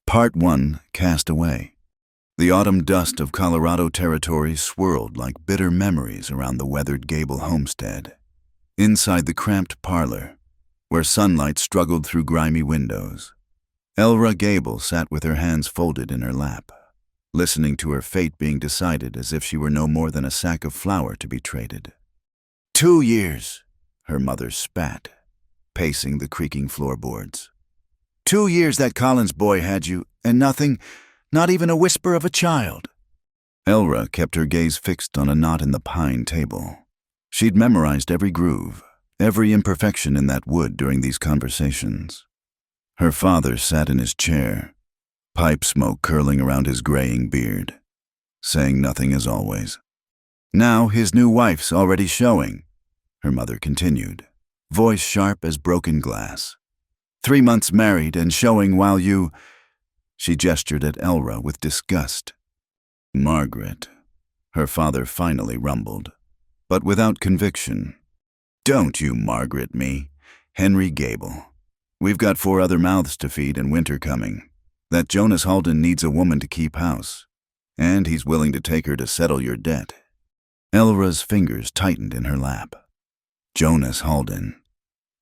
Part 1, Cast Away. The autumn dust of Colorado territory swirled like bitter memories around the weathered gable homestead. Inside the cramped parlor, where sunlight struggled through grimy windows, Elra Gable sat with her hands folded in her lap, listening to her fate being decided as if she were no more than a sack of flour to be traded. 2 years, her mother spat, pacing the creaking floorboards. 2 years that Collins boy had you, and nothing, not even a whisper of a child. Elra kept her gaze fixed on a knot in the pine table. She'd memorized every groove, every imperfection in that wood during these conversations. Her father sat in his chair, pipe smoke curling around his graying beard, saying nothing as always. Now his new wife's already showing, her mother continued, voice sharp as broken glass. 3 months married and showing while you... She gestured at Elra with disgust. Margaret, her father finally rumbled, but without conviction. Don't you Margaret me, Henry Gable. We've got 4 other mouths to feed and winter coming. That Jonas Halden needs a woman to keep house, and he's willing to take her to settle your debt. Elra's fingers tightened in her lap. Jonas Halden.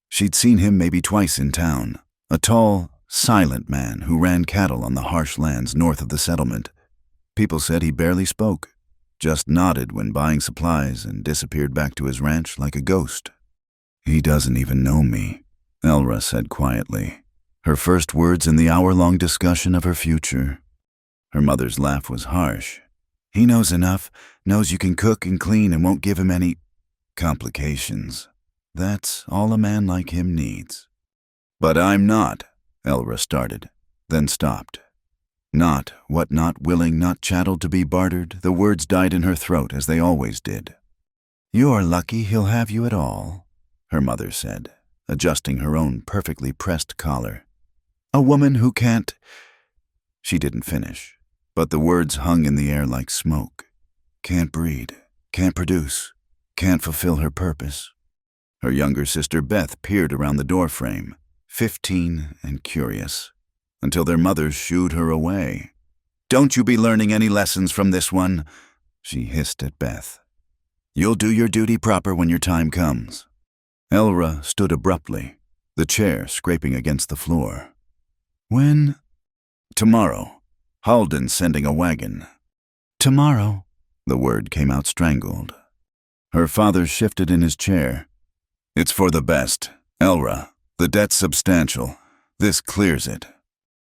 She'd seen him maybe twice in town, a tall, silent man who ran cattle on the harsh lands north of the settlement. People said he barely spoke, just nodded when buying supplies and disappeared back to his ranch like a ghost. He doesn't even know me, Elra said quietly, her first words in the hour-long discussion of her future. Her mother's laugh was harsh. He knows enough, knows you can cook and clean and won't give him any complications. That's all a man like him needs. But I'm not, Elra started, then stopped. Not, what not willing, not chattel to be bartered, the words died in her throat as they always did. You're lucky he'll have you at all, her mother said, adjusting her own perfectly pressed collar. A woman who can't... She didn't finish, but the words hung in the air like smoke. Can't breed, can't produce, can't fulfill her purpose. Her younger sister Beth peered around the doorframe, 15 and curious, until their mother shooed her away. Don't you be learning any lessons from this one, she hissed at Beth. You'll do your duty proper when your time comes. Elra stood abruptly, the chair scraping against the floor. When? Tomorrow. Halden's sending a wagon. Tomorrow, the word came out strangled. Her father shifted in his chair. It's for the best, Elra. The debt's substantial. This clears it.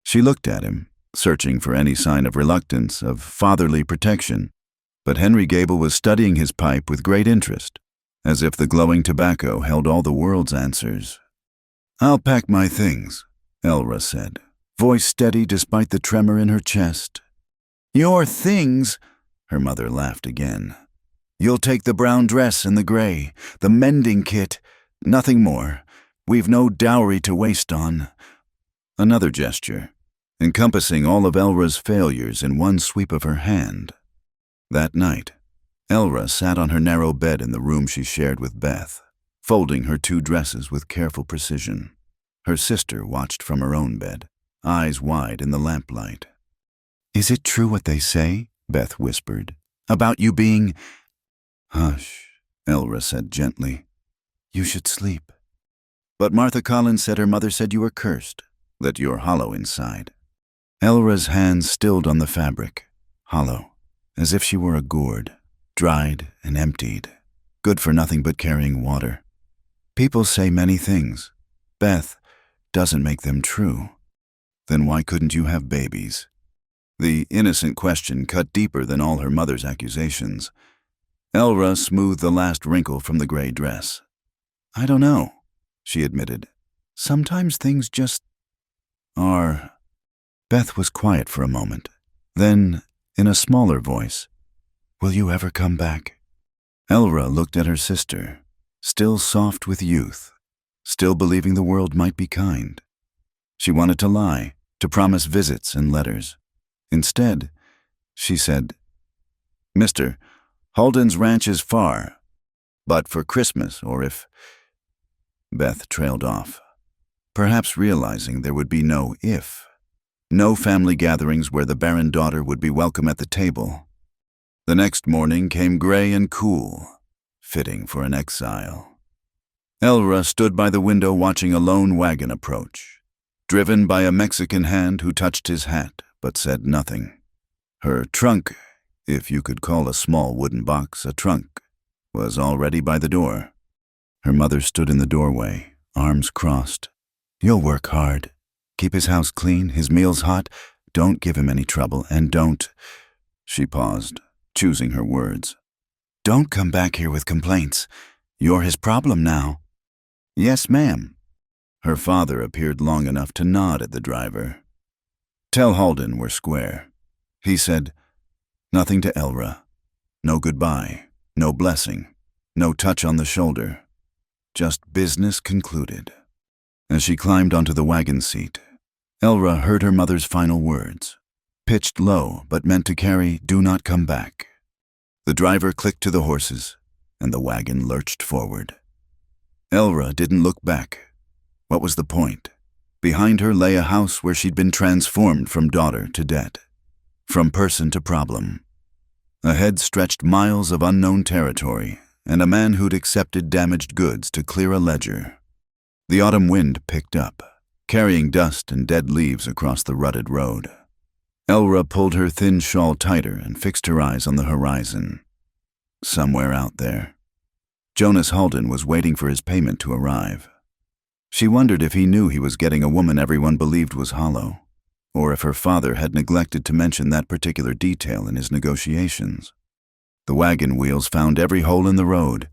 She looked at him, searching for any sign of reluctance, of fatherly protection, but Henry Gable was studying his pipe with great interest, as if the glowing tobacco held all the world's answers. I'll pack my things, Elra said, voice steady despite the tremor in her chest. Your things? Her mother laughed again. You'll take the brown dress and the gray, the mending kit, nothing more. We've no dowry to waste on. Another gesture, encompassing all of Elra's failures in one sweep of her hand. That night, Elra sat on her narrow bed in the room she shared with Beth, folding her 2 dresses with careful precision. Her sister watched from her own bed, eyes wide in the lamplight. Is it true what they say? Beth whispered. About you being... Hush, Elra said gently. You should sleep. But Martha Collins said her mother said you were cursed, that you're hollow inside. Elra's hands stilled on the fabric, hollow, as if she were a gourd, dried and emptied, good for nothing but carrying water. People say many things. Beth doesn't make them true. Then why couldn't you have babies? The innocent question cut deeper than all her mother's accusations. Elra smoothed the last wrinkle from the gray dress. I don't know, she admitted. Sometimes things just are. Beth was quiet for a moment. Then, in a smaller voice, will you ever come back? Elra looked at her sister, still soft with youth, still believing the world might be kind. She wanted to lie, to promise visits and letters. Instead, she said, Mr. Halden's ranch is far, but for Christmas, or if... Beth trailed off, perhaps realizing there would be no if. No family gatherings where the barren daughter would be welcome at the table. The next morning came gray and cool, fitting for an exile. Elra stood by the window watching a lone wagon approach, driven by a Mexican hand who touched his hat but said nothing. Her trunk, if you could call a small wooden box a trunk, was already by the door. Her mother stood in the doorway, arms crossed. "You'll work hard. Keep his house clean, his meals hot. Don't give him any trouble, and don't—" She paused, choosing her words. "Don't come back here with complaints. You're his problem now." "Yes, ma'am." Her father appeared long enough to nod at the driver. "Tell Halden we're square." He said, nothing to Elra. No goodbye, no blessing, no touch on the shoulder. Just business concluded. As she climbed onto the wagon seat, Elra heard her mother's final words, pitched low but meant to carry "do not come back." The driver clicked to the horses, and the wagon lurched forward. Elra didn't look back. What was the point? Behind her lay a house where she'd been transformed from daughter to debt, from person to problem. Ahead stretched miles of unknown territory, and a man who'd accepted damaged goods to clear a ledger. The autumn wind picked up, carrying dust and dead leaves across the rutted road. Elra pulled her thin shawl tighter and fixed her eyes on the horizon. Somewhere out there, Jonas Halden was waiting for his payment to arrive. She wondered if he knew he was getting a woman everyone believed was hollow, or if her father had neglected to mention that particular detail in his negotiations. The wagon wheels found every hole in the road,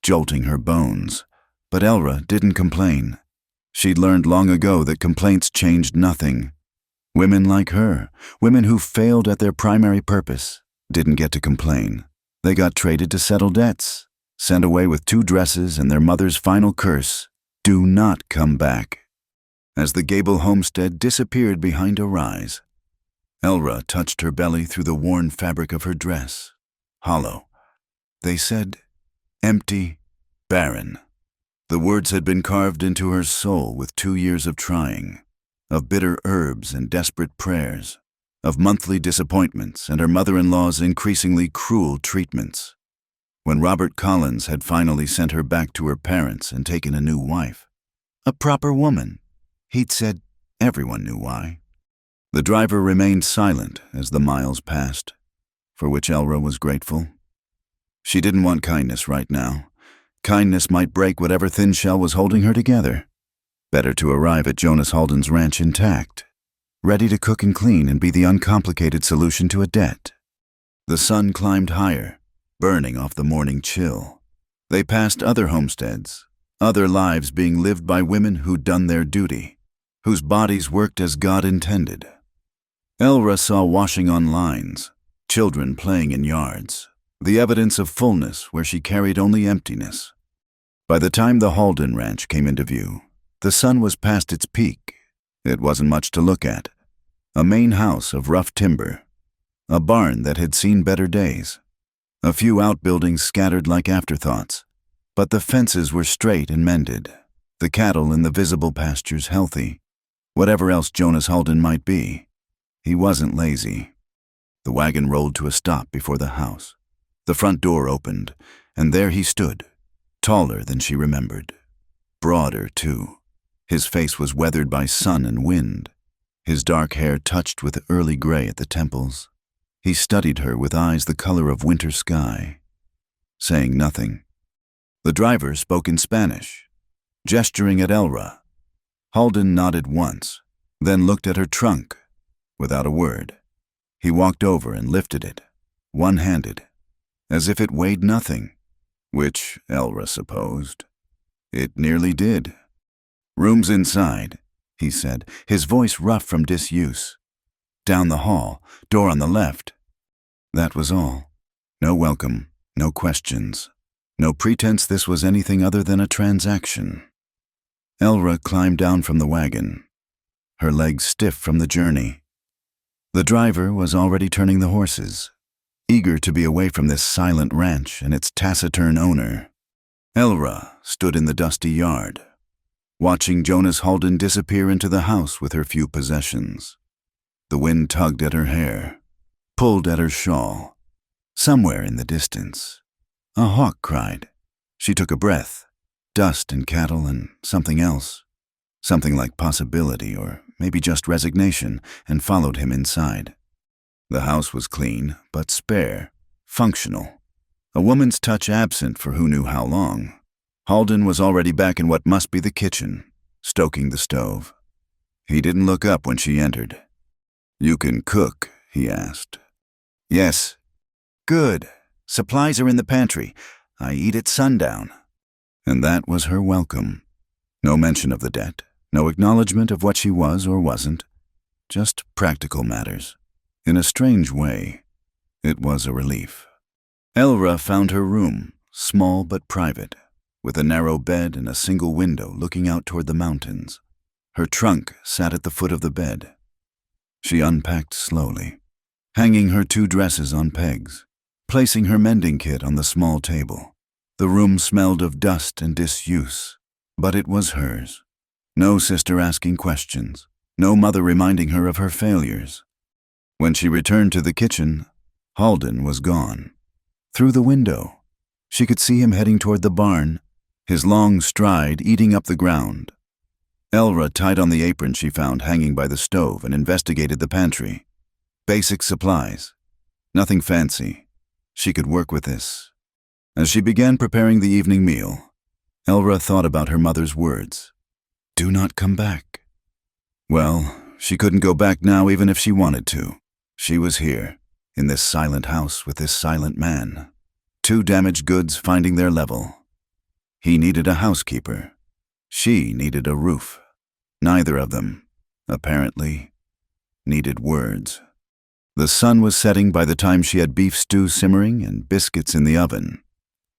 jolting her bones, but Elra didn't complain. She'd learned long ago that complaints changed nothing. Women like her, women who failed at their primary purpose, didn't get to complain. They got traded to settle debts, sent away with 2 dresses and their mother's final curse, "Do not come back." As the gable homestead disappeared behind a rise, Elra touched her belly through the worn fabric of her dress. Hollow. They said, empty, barren. The words had been carved into her soul with 2 years of trying, of bitter herbs and desperate prayers, of monthly disappointments and her mother-in-law's increasingly cruel treatments. When Robert Collins had finally sent her back to her parents and taken a new wife, a proper woman, he'd said everyone knew why. The driver remained silent as the miles passed, for which Elra was grateful. She didn't want kindness right now. Kindness might break whatever thin shell was holding her together. Better to arrive at Jonas Halden's ranch intact, ready to cook and clean and be the uncomplicated solution to a debt. The sun climbed higher, burning off the morning chill. They passed other homesteads, other lives being lived by women who'd done their duty, whose bodies worked as God intended. Elra saw washing on lines, children playing in yards, the evidence of fullness where she carried only emptiness. By the time the Halden ranch came into view, the sun was past its peak. It wasn't much to look at. A main house of rough timber, a barn that had seen better days, a few outbuildings scattered like afterthoughts, but the fences were straight and mended, the cattle in the visible pastures healthy. Whatever else Jonas Halden might be, he wasn't lazy. The wagon rolled to a stop before the house. The front door opened, and there he stood, taller than she remembered. Broader, too. His face was weathered by sun and wind, his dark hair touched with early gray at the temples. He studied her with eyes the color of winter sky, saying nothing. The driver spoke in Spanish, gesturing at Elra. Halden nodded once, then looked at her trunk, without a word. He walked over and lifted it, one-handed, as if it weighed nothing, which, Elra supposed, it nearly did. "Room's inside," he said, his voice rough from disuse. "Down the hall, door on the left." That was all. No welcome, no questions, no pretense this was anything other than a transaction. Elra climbed down from the wagon, her legs stiff from the journey. The driver was already turning the horses, eager to be away from this silent ranch and its taciturn owner. Elra stood in the dusty yard, watching Jonas Halden disappear into the house with her few possessions. The wind tugged at her hair, pulled at her shawl. Somewhere in the distance, a hawk cried. She took a breath. Dust and cattle and something else. Something like possibility or maybe just resignation, and followed him inside. The house was clean, but spare, functional. A woman's touch absent for who knew how long. Halden was already back in what must be the kitchen, stoking the stove. He didn't look up when she entered. "You can cook?" he asked. "Yes." "Good. Supplies are in the pantry. I eat at sundown." And that was her welcome. No mention of the debt, no acknowledgement of what she was or wasn't, just practical matters. In a strange way, it was a relief. Elra found her room, small but private, with a narrow bed and a single window looking out toward the mountains. Her trunk sat at the foot of the bed. She unpacked slowly, hanging her 2 dresses on pegs, placing her mending kit on the small table. The room smelled of dust and disuse, but it was hers. No sister asking questions, no mother reminding her of her failures. When she returned to the kitchen, Halden was gone. Through the window, she could see him heading toward the barn, his long stride eating up the ground. Elra tied on the apron she found hanging by the stove and investigated the pantry. Basic supplies. Nothing fancy. She could work with this. As she began preparing the evening meal, Elra thought about her mother's words. "Do not come back." Well, she couldn't go back now even if she wanted to. She was here, in this silent house with this silent man. 2 damaged goods finding their level. He needed a housekeeper. She needed a roof. Neither of them, apparently, needed words. The sun was setting by the time she had beef stew simmering and biscuits in the oven.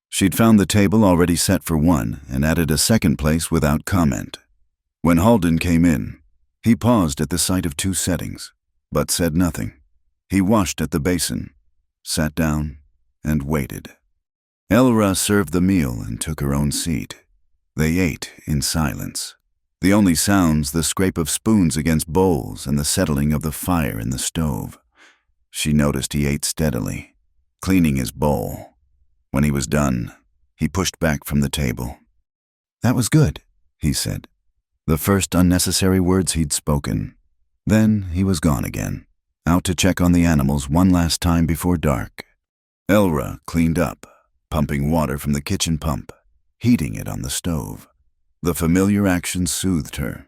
She'd found the table already set for 1 and added a second place without comment. When Halden came in, he paused at the sight of 2 settings, but said nothing. He washed at the basin, sat down, and waited. Elra served the meal and took her own seat. They ate in silence. The only sounds the scrape of spoons against bowls and the settling of the fire in the stove. She noticed he ate steadily, cleaning his bowl. When he was done, he pushed back from the table. "That was good," he said. The first unnecessary words he'd spoken. Then he was gone again, out to check on the animals one last time before dark. Elra cleaned up, pumping water from the kitchen pump, heating it on the stove. The familiar action soothed her.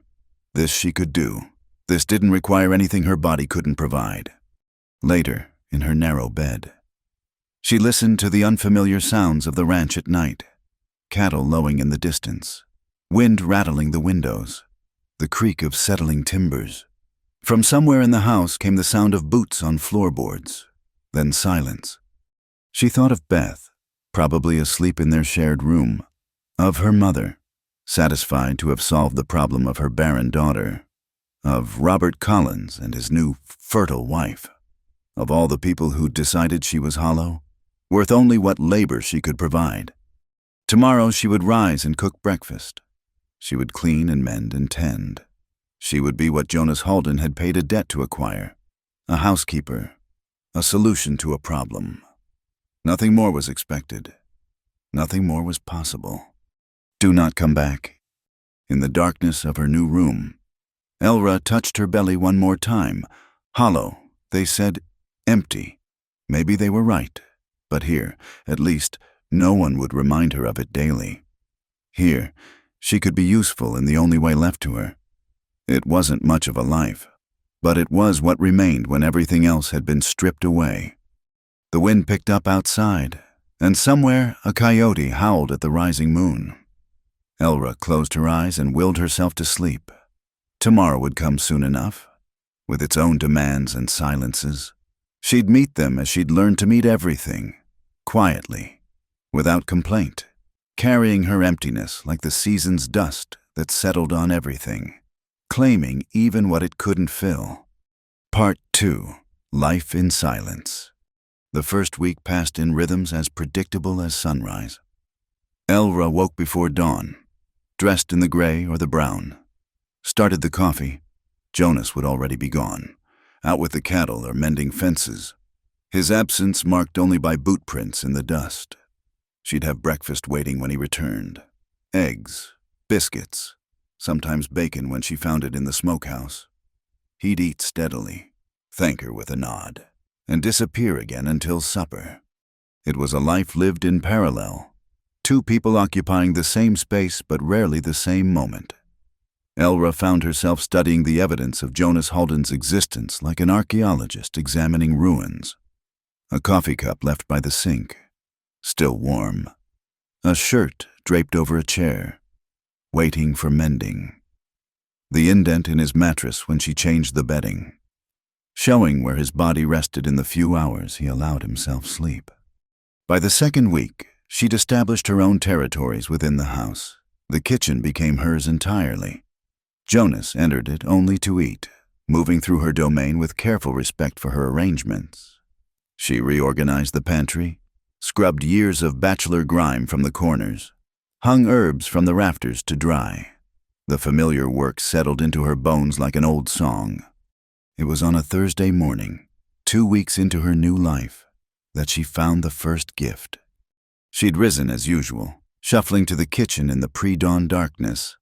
This she could do. This didn't require anything her body couldn't provide. Later, in her narrow bed, she listened to the unfamiliar sounds of the ranch at night. Cattle lowing in the distance, wind rattling the windows, the creak of settling timbers. From somewhere in the house came the sound of boots on floorboards, then silence. She thought of Beth, probably asleep in their shared room, of her mother, satisfied to have solved the problem of her barren daughter, of Robert Collins and his new fertile wife, of all the people who decided she was hollow, worth only what labor she could provide. Tomorrow she would rise and cook breakfast. She would clean and mend and tend. She would be what Jonas Halden had paid a debt to acquire, a housekeeper, a solution to a problem. Nothing more was expected. Nothing more was possible. Do not come back. In the darkness of her new room, Elra touched her belly one more time. Hollow, they said, empty. Maybe they were right. But here, at least, no one would remind her of it daily. Here, she could be useful in the only way left to her. It wasn't much of a life, but it was what remained when everything else had been stripped away. The wind picked up outside, and somewhere a coyote howled at the rising moon. Elra closed her eyes and willed herself to sleep. Tomorrow would come soon enough, with its own demands and silences. She'd meet them as she'd learned to meet everything, quietly, without complaint, carrying her emptiness like the season's dust that settled on everything, claiming even what it couldn't fill. Part 2. Life in Silence. The first week passed in rhythms as predictable as sunrise. Elra woke before dawn, dressed in the gray or the brown. Started the coffee. Jonas would already be gone. out with the cattle or mending fences, his absence marked only by boot prints in the dust. She'd have breakfast waiting when he returned. Eggs, biscuits, sometimes bacon when she found it in the smokehouse. He'd eat steadily, thank her with a nod, and disappear again until supper. It was a life lived in parallel, two people occupying the same space but rarely the same moment. Elra found herself studying the evidence of Jonas Halden's existence like an archaeologist examining ruins. A coffee cup left by the sink, still warm. A shirt draped over a chair, waiting for mending. The indent in his mattress when she changed the bedding, showing where his body rested in the few hours he allowed himself sleep. By the second week, she'd established her own territories within the house. The kitchen became hers entirely. Jonas entered it only to eat, moving through her domain with careful respect for her arrangements. She reorganized the pantry, scrubbed years of bachelor grime from the corners, hung herbs from the rafters to dry. The familiar work settled into her bones like an old song. It was on a Thursday morning, 2 weeks into her new life, that she found the first gift. She'd risen as usual, shuffling to the kitchen in the pre-dawn darkness,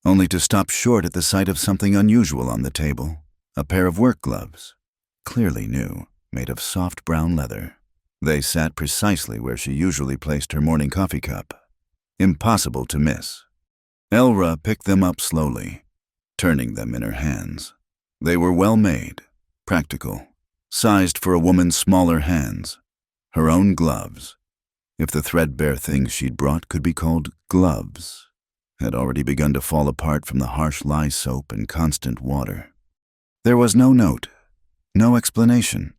only to stop short at the sight of something unusual on the table, a pair of work gloves, clearly new, made of soft brown leather. They sat precisely where she usually placed her morning coffee cup. Impossible to miss. Elra picked them up slowly, turning them in her hands. They were well made, practical, sized for a woman's smaller hands. Her own gloves, if the threadbare things she'd brought could be called gloves, had already begun to fall apart from the harsh lye soap and constant water. There was no note, no explanation.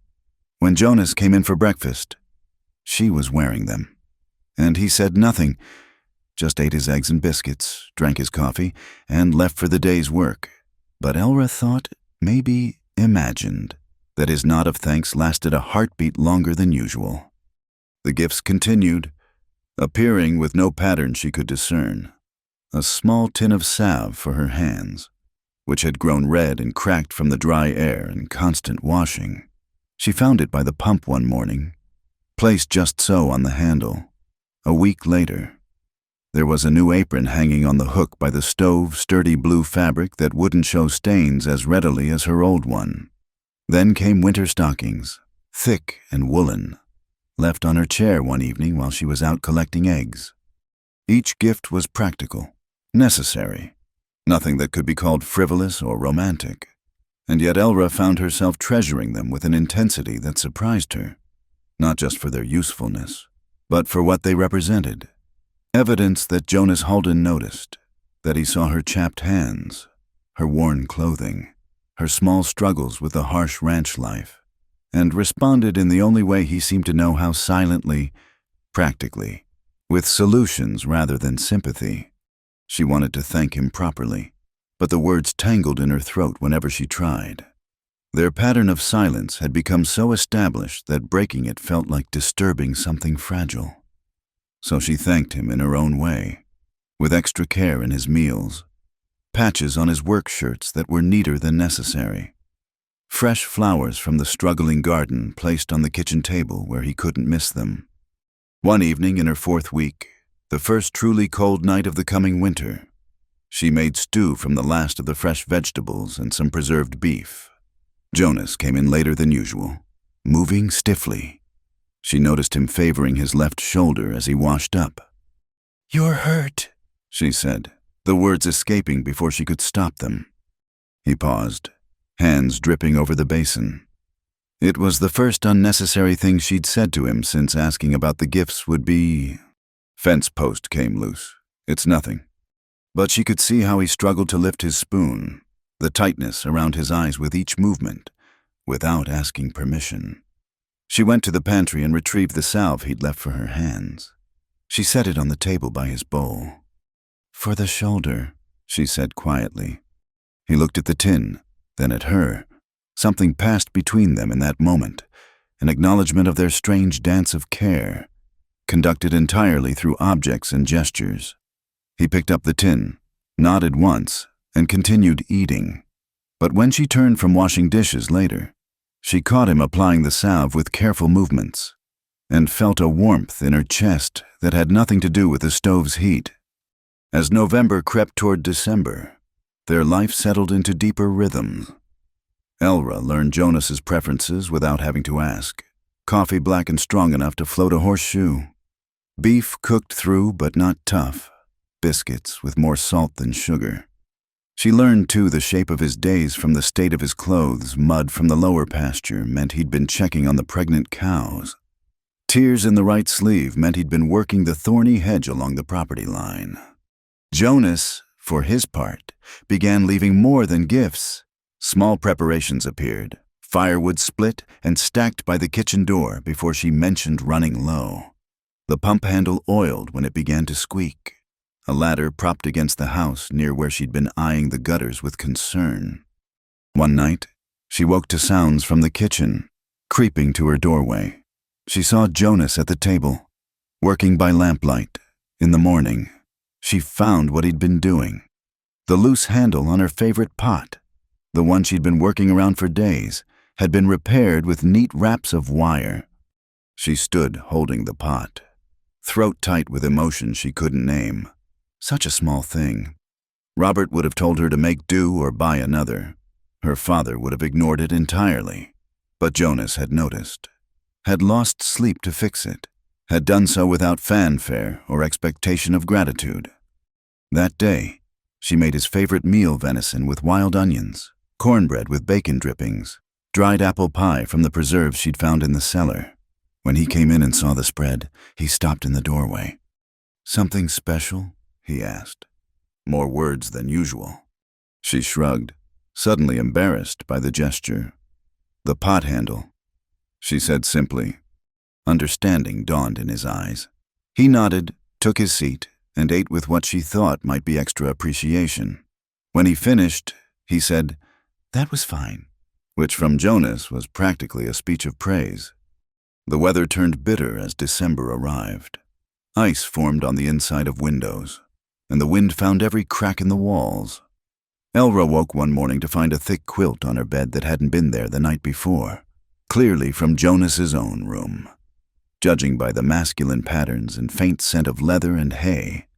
When Jonas came in for breakfast, she was wearing them. And he said nothing, just ate his eggs and biscuits, drank his coffee, and left for the day's work. But Elra thought, maybe imagined, that his nod of thanks lasted a heartbeat longer than usual. The gifts continued, appearing with no pattern she could discern. A small tin of salve for her hands, which had grown red and cracked from the dry air and constant washing. She found it by the pump one morning, placed just so on the handle. A week later, there was a new apron hanging on the hook by the stove, sturdy blue fabric that wouldn't show stains as readily as her old one. Then came winter stockings, thick and woolen, left on her chair one evening while she was out collecting eggs. Each gift was practical, necessary, nothing that could be called frivolous or romantic. And yet Elra found herself treasuring them with an intensity that surprised her, not just for their usefulness, but for what they represented. Evidence that Jonas Halden noticed, that he saw her chapped hands, her worn clothing, her small struggles with the harsh ranch life, and responded in the only way he seemed to know how, silently, practically, with solutions rather than sympathy. She wanted to thank him properly, but the words tangled in her throat whenever she tried. Their pattern of silence had become so established that breaking it felt like disturbing something fragile. So she thanked him in her own way, with extra care in his meals, patches on his work shirts that were neater than necessary, fresh flowers from the struggling garden placed on the kitchen table where he couldn't miss them. One evening in her 4th week, the first truly cold night of the coming winter, she made stew from the last of the fresh vegetables and some preserved beef. Jonas came in later than usual, moving stiffly. She noticed him favoring his left shoulder as he washed up. "You're hurt," she said, the words escaping before she could stop them. He paused, hands dripping over the basin. It was the first unnecessary thing she'd said to him since asking about the gifts would be... Fence post came loose. It's nothing. But she could see how he struggled to lift his spoon, the tightness around his eyes with each movement, without asking permission. She went to the pantry and retrieved the salve he'd left for her hands. She set it on the table by his bowl. "For the shoulder," she said quietly. He looked at the tin, then at her. Something passed between them in that moment, an acknowledgement of their strange dance of care, conducted entirely through objects and gestures. He picked up the tin, nodded once, and continued eating. But when she turned from washing dishes later, She caught him applying the salve with careful movements and felt a warmth in her chest that had nothing to do with the stove's heat. As November crept toward December, their life settled into deeper rhythms. Elra learned Jonas's preferences without having to ask. Coffee black and strong enough to float a horseshoe. Beef cooked through but not tough. Biscuits with more salt than sugar. She learned, too, the shape of his days from the state of his clothes. Mud from the lower pasture meant he'd been checking on the pregnant cows. Tears in the right sleeve meant he'd been working the thorny hedge along the property line. Jonas, for his part, began leaving more than gifts. Small preparations appeared, firewood split and stacked by the kitchen door before she mentioned running low. The pump handle oiled when it began to squeak. A ladder propped against the house near where she'd been eyeing the gutters with concern. One night, she woke to sounds from the kitchen, creeping to her doorway. She saw Jonas at the table, working by lamplight. In the morning, she found what he'd been doing. The loose handle on her favorite pot, the one she'd been working around for days, had been repaired with neat wraps of wire. She stood holding the pot, throat tight with emotion she couldn't name. Such a small thing. Robert would have told her to make do or buy another. Her father would have ignored it entirely. But Jonas had noticed, had lost sleep to fix it, had done so without fanfare or expectation of gratitude. That day, she made his favorite meal venison with wild onions, cornbread with bacon drippings, dried apple pie from the preserves she'd found in the cellar. When he came in and saw the spread, he stopped in the doorway. "Something special?" he asked. More words than usual. She shrugged, suddenly embarrassed by the gesture. "The pot handle," she said simply. Understanding dawned in his eyes. He nodded, took his seat, and ate with what she thought might be extra appreciation. When he finished, he said, "That was fine," which from Jonas was practically a speech of praise. The weather turned bitter as December arrived. Ice formed on the inside of windows, and the wind found every crack in the walls. Elra woke one morning to find a thick quilt on her bed that hadn't been there the night before, clearly from Jonas's own room. Judging by the masculine patterns and faint scent of leather and hay,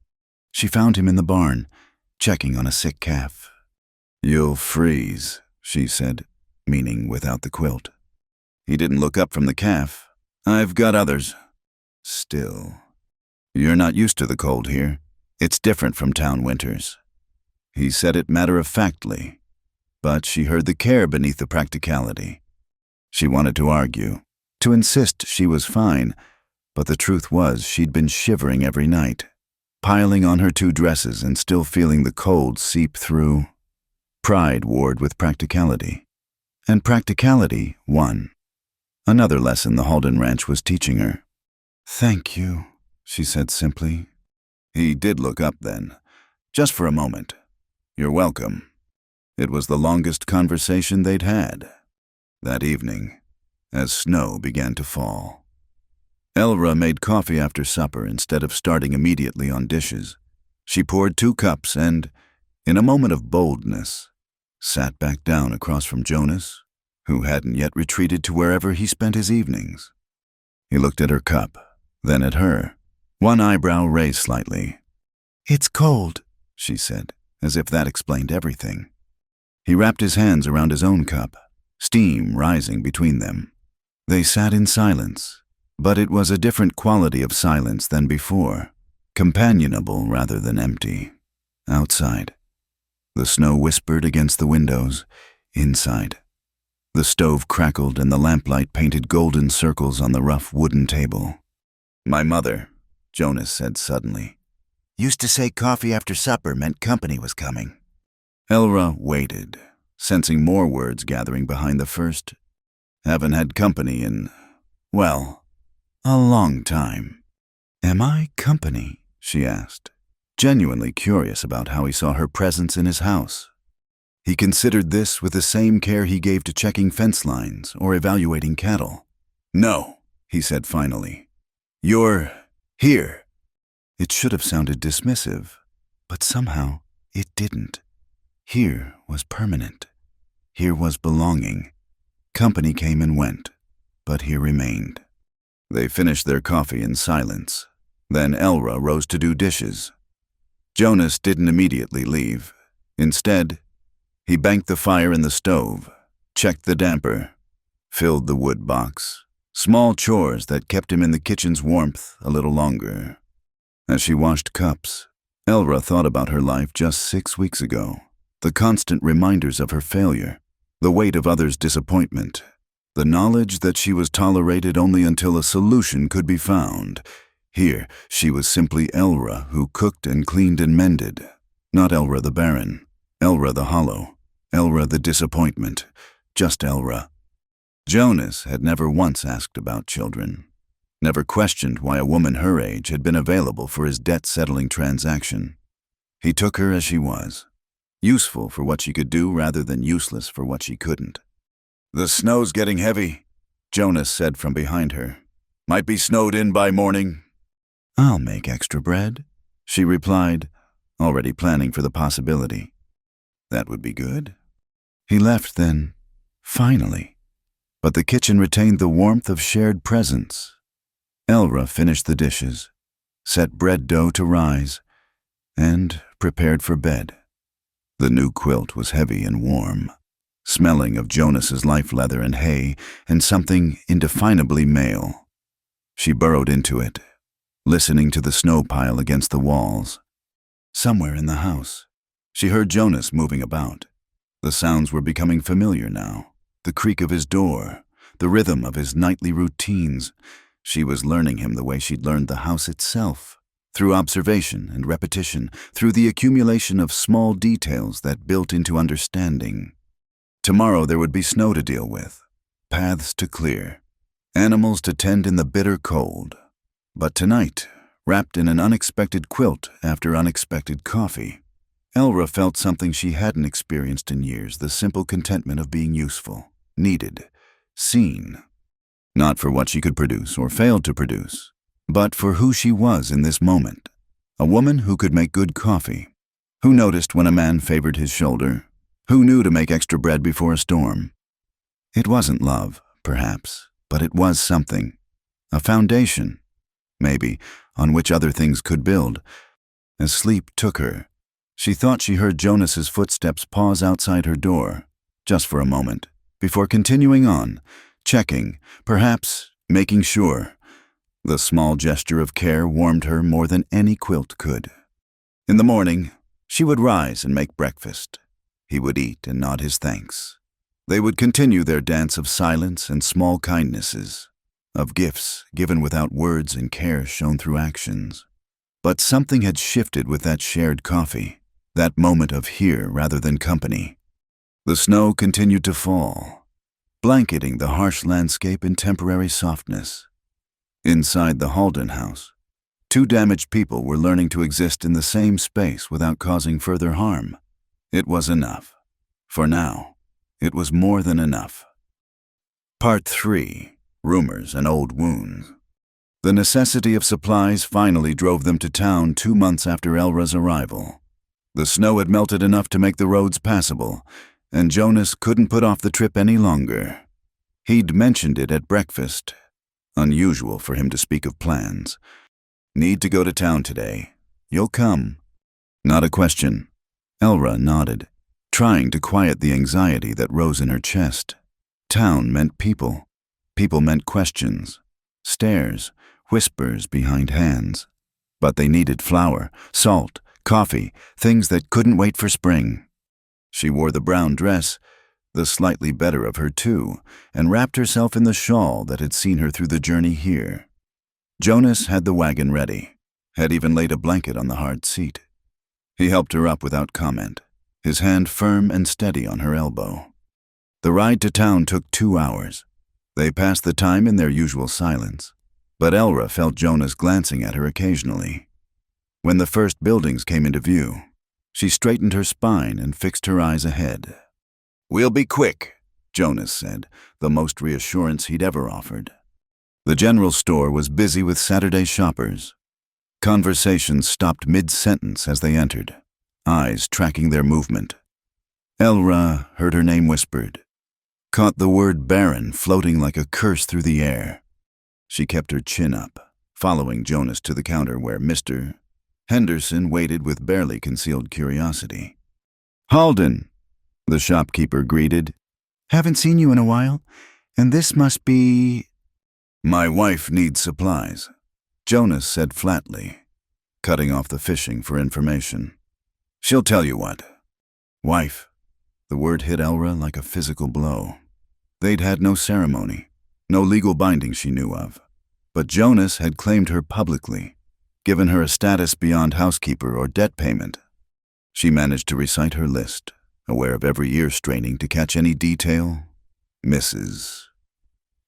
she found him in the barn, checking on a sick calf. "You'll freeze," she said, meaning without the quilt. He didn't look up from the calf. "I've got others." Still. "You're not used to the cold here. It's different from town winters." He said it matter-of-factly, but she heard the care beneath the practicality. She wanted to argue, to insist she was fine, but the truth was she'd been shivering every night, piling on her 2 dresses and still feeling the cold seep through. Pride warred with practicality, and practicality won. Another lesson the Halden Ranch was teaching her. "Thank you," she said simply. He did look up then, just for a moment. "You're welcome." It was the longest conversation they'd had. That evening, as snow began to fall. Elra made coffee after supper instead of starting immediately on dishes. She poured 2 cups and, in a moment of boldness, sat back down across from Jonas, who hadn't yet retreated to wherever he spent his evenings. He looked at her cup, then at her. One eyebrow raised slightly. "It's cold," she said, as if that explained everything. He wrapped his hands around his own cup, steam rising between them. They sat in silence, but it was a different quality of silence than before, companionable rather than empty. Outside, the snow whispered against the windows. Inside, the stove crackled and the lamplight painted golden circles on the rough wooden table. "My mother," Jonas said suddenly, "used to say coffee after supper meant company was coming." Elra waited, sensing more words gathering behind the first. "Haven't had company in, well, a long time." "Am I company?" she asked, genuinely curious about how he saw her presence in his house. He considered this with the same care he gave to checking fence lines or evaluating cattle. "No," he said finally. "You're here." It should have sounded dismissive, but somehow it didn't. Here was permanent. Here was belonging. Company came and went, but he remained. They finished their coffee in silence. Then Elra rose to do dishes. Jonas didn't immediately leave. Instead, he banked the fire in the stove, checked the damper, filled the wood box. Small chores that kept him in the kitchen's warmth a little longer. As she washed cups, Elra thought about her life just 6 weeks ago. The constant reminders of her failure, the weight of others' disappointment, the knowledge that she was tolerated only until a solution could be found. Here, she was simply Elra, who cooked and cleaned and mended. Not Elra the barren, Elra the hollow, Elra the disappointment, just Elra. Jonas had never once asked about children, never questioned why a woman her age had been available for his debt-settling transaction. He took her as she was, useful for what she could do rather than useless for what she couldn't. "The snow's getting heavy," Jonas said from behind her. "Might be snowed in by morning." "I'll make extra bread," she replied, already planning for the possibility. That would be good. He left then, finally. But the kitchen retained the warmth of shared presence. Elra finished the dishes, set bread dough to rise, and prepared for bed. The new quilt was heavy and warm, smelling of Jonas's life leather and hay and something indefinably male. She burrowed into it, listening to the snow pile against the walls. Somewhere in the house, she heard Jonas moving about. The sounds were becoming familiar now. The creak of his door, the rhythm of his nightly routines. She was learning him the way she'd learned the house itself, through observation and repetition, through the accumulation of small details that built into understanding. Tomorrow there would be snow to deal with, paths to clear, animals to tend in the bitter cold. But tonight, wrapped in an unexpected quilt after unexpected coffee, Elra felt something she hadn't experienced in years, the simple contentment of being useful, needed, seen. Not for what she could produce or failed to produce, but for who she was in this moment. A woman who could make good coffee, who noticed when a man favored his shoulder, who knew to make extra bread before a storm. It wasn't love, perhaps, but it was something. A foundation, maybe, on which other things could build. As sleep took her, she thought she heard Jonas's footsteps pause outside her door, just for a moment, before continuing on, checking, perhaps making sure. The small gesture of care warmed her more than any quilt could. In the morning, she would rise and make breakfast. He would eat and nod his thanks. They would continue their dance of silence and small kindnesses, of gifts given without words and care shown through actions. But something had shifted with that shared coffee, that moment of here rather than company. The snow continued to fall, blanketing the harsh landscape in temporary softness. Inside the Halden house, 2 damaged people were learning to exist in the same space without causing further harm. It was enough. For now, it was more than enough. Part 3. Rumors and Old Wounds. The necessity of supplies finally drove them to town 2 months after Elra's arrival. The snow had melted enough to make the roads passable, and Jonas couldn't put off the trip any longer. He'd mentioned it at breakfast. Unusual for him to speak of plans. "Need to go to town today. You'll come." Not a question. Elra nodded, trying to quiet the anxiety that rose in her chest. Town meant people. People meant questions, stares, whispers behind hands. But they needed flour, salt, coffee, things that couldn't wait for spring. She wore the brown dress, the slightly better of her two, and wrapped herself in the shawl that had seen her through the journey here. Jonas had the wagon ready, had even laid a blanket on the hard seat. He helped her up without comment, his hand firm and steady on her elbow. The ride to town took 2 hours. They passed the time in their usual silence, but Elra felt Jonas glancing at her occasionally. When the first buildings came into view, she straightened her spine and fixed her eyes ahead. "We'll be quick," Jonas said, the most reassurance he'd ever offered. The general store was busy with Saturday shoppers. Conversations stopped mid-sentence as they entered, eyes tracking their movement. Elra heard her name whispered. caught the word barren floating like a curse through the air. She kept her chin up, following Jonas to the counter where Mr. Henderson waited with barely concealed curiosity. "Halden," the shopkeeper greeted. "Haven't seen you in a while, and this must be—" "My wife needs supplies," Jonas said flatly, cutting off the fishing for information. "She'll tell you what." Wife. The word hit Elra like a physical blow. They'd had no ceremony, no legal binding she knew of. But Jonas had claimed her publicly, given her a status beyond housekeeper or debt payment. She managed to recite her list, aware of every ear straining to catch any detail. Mrs.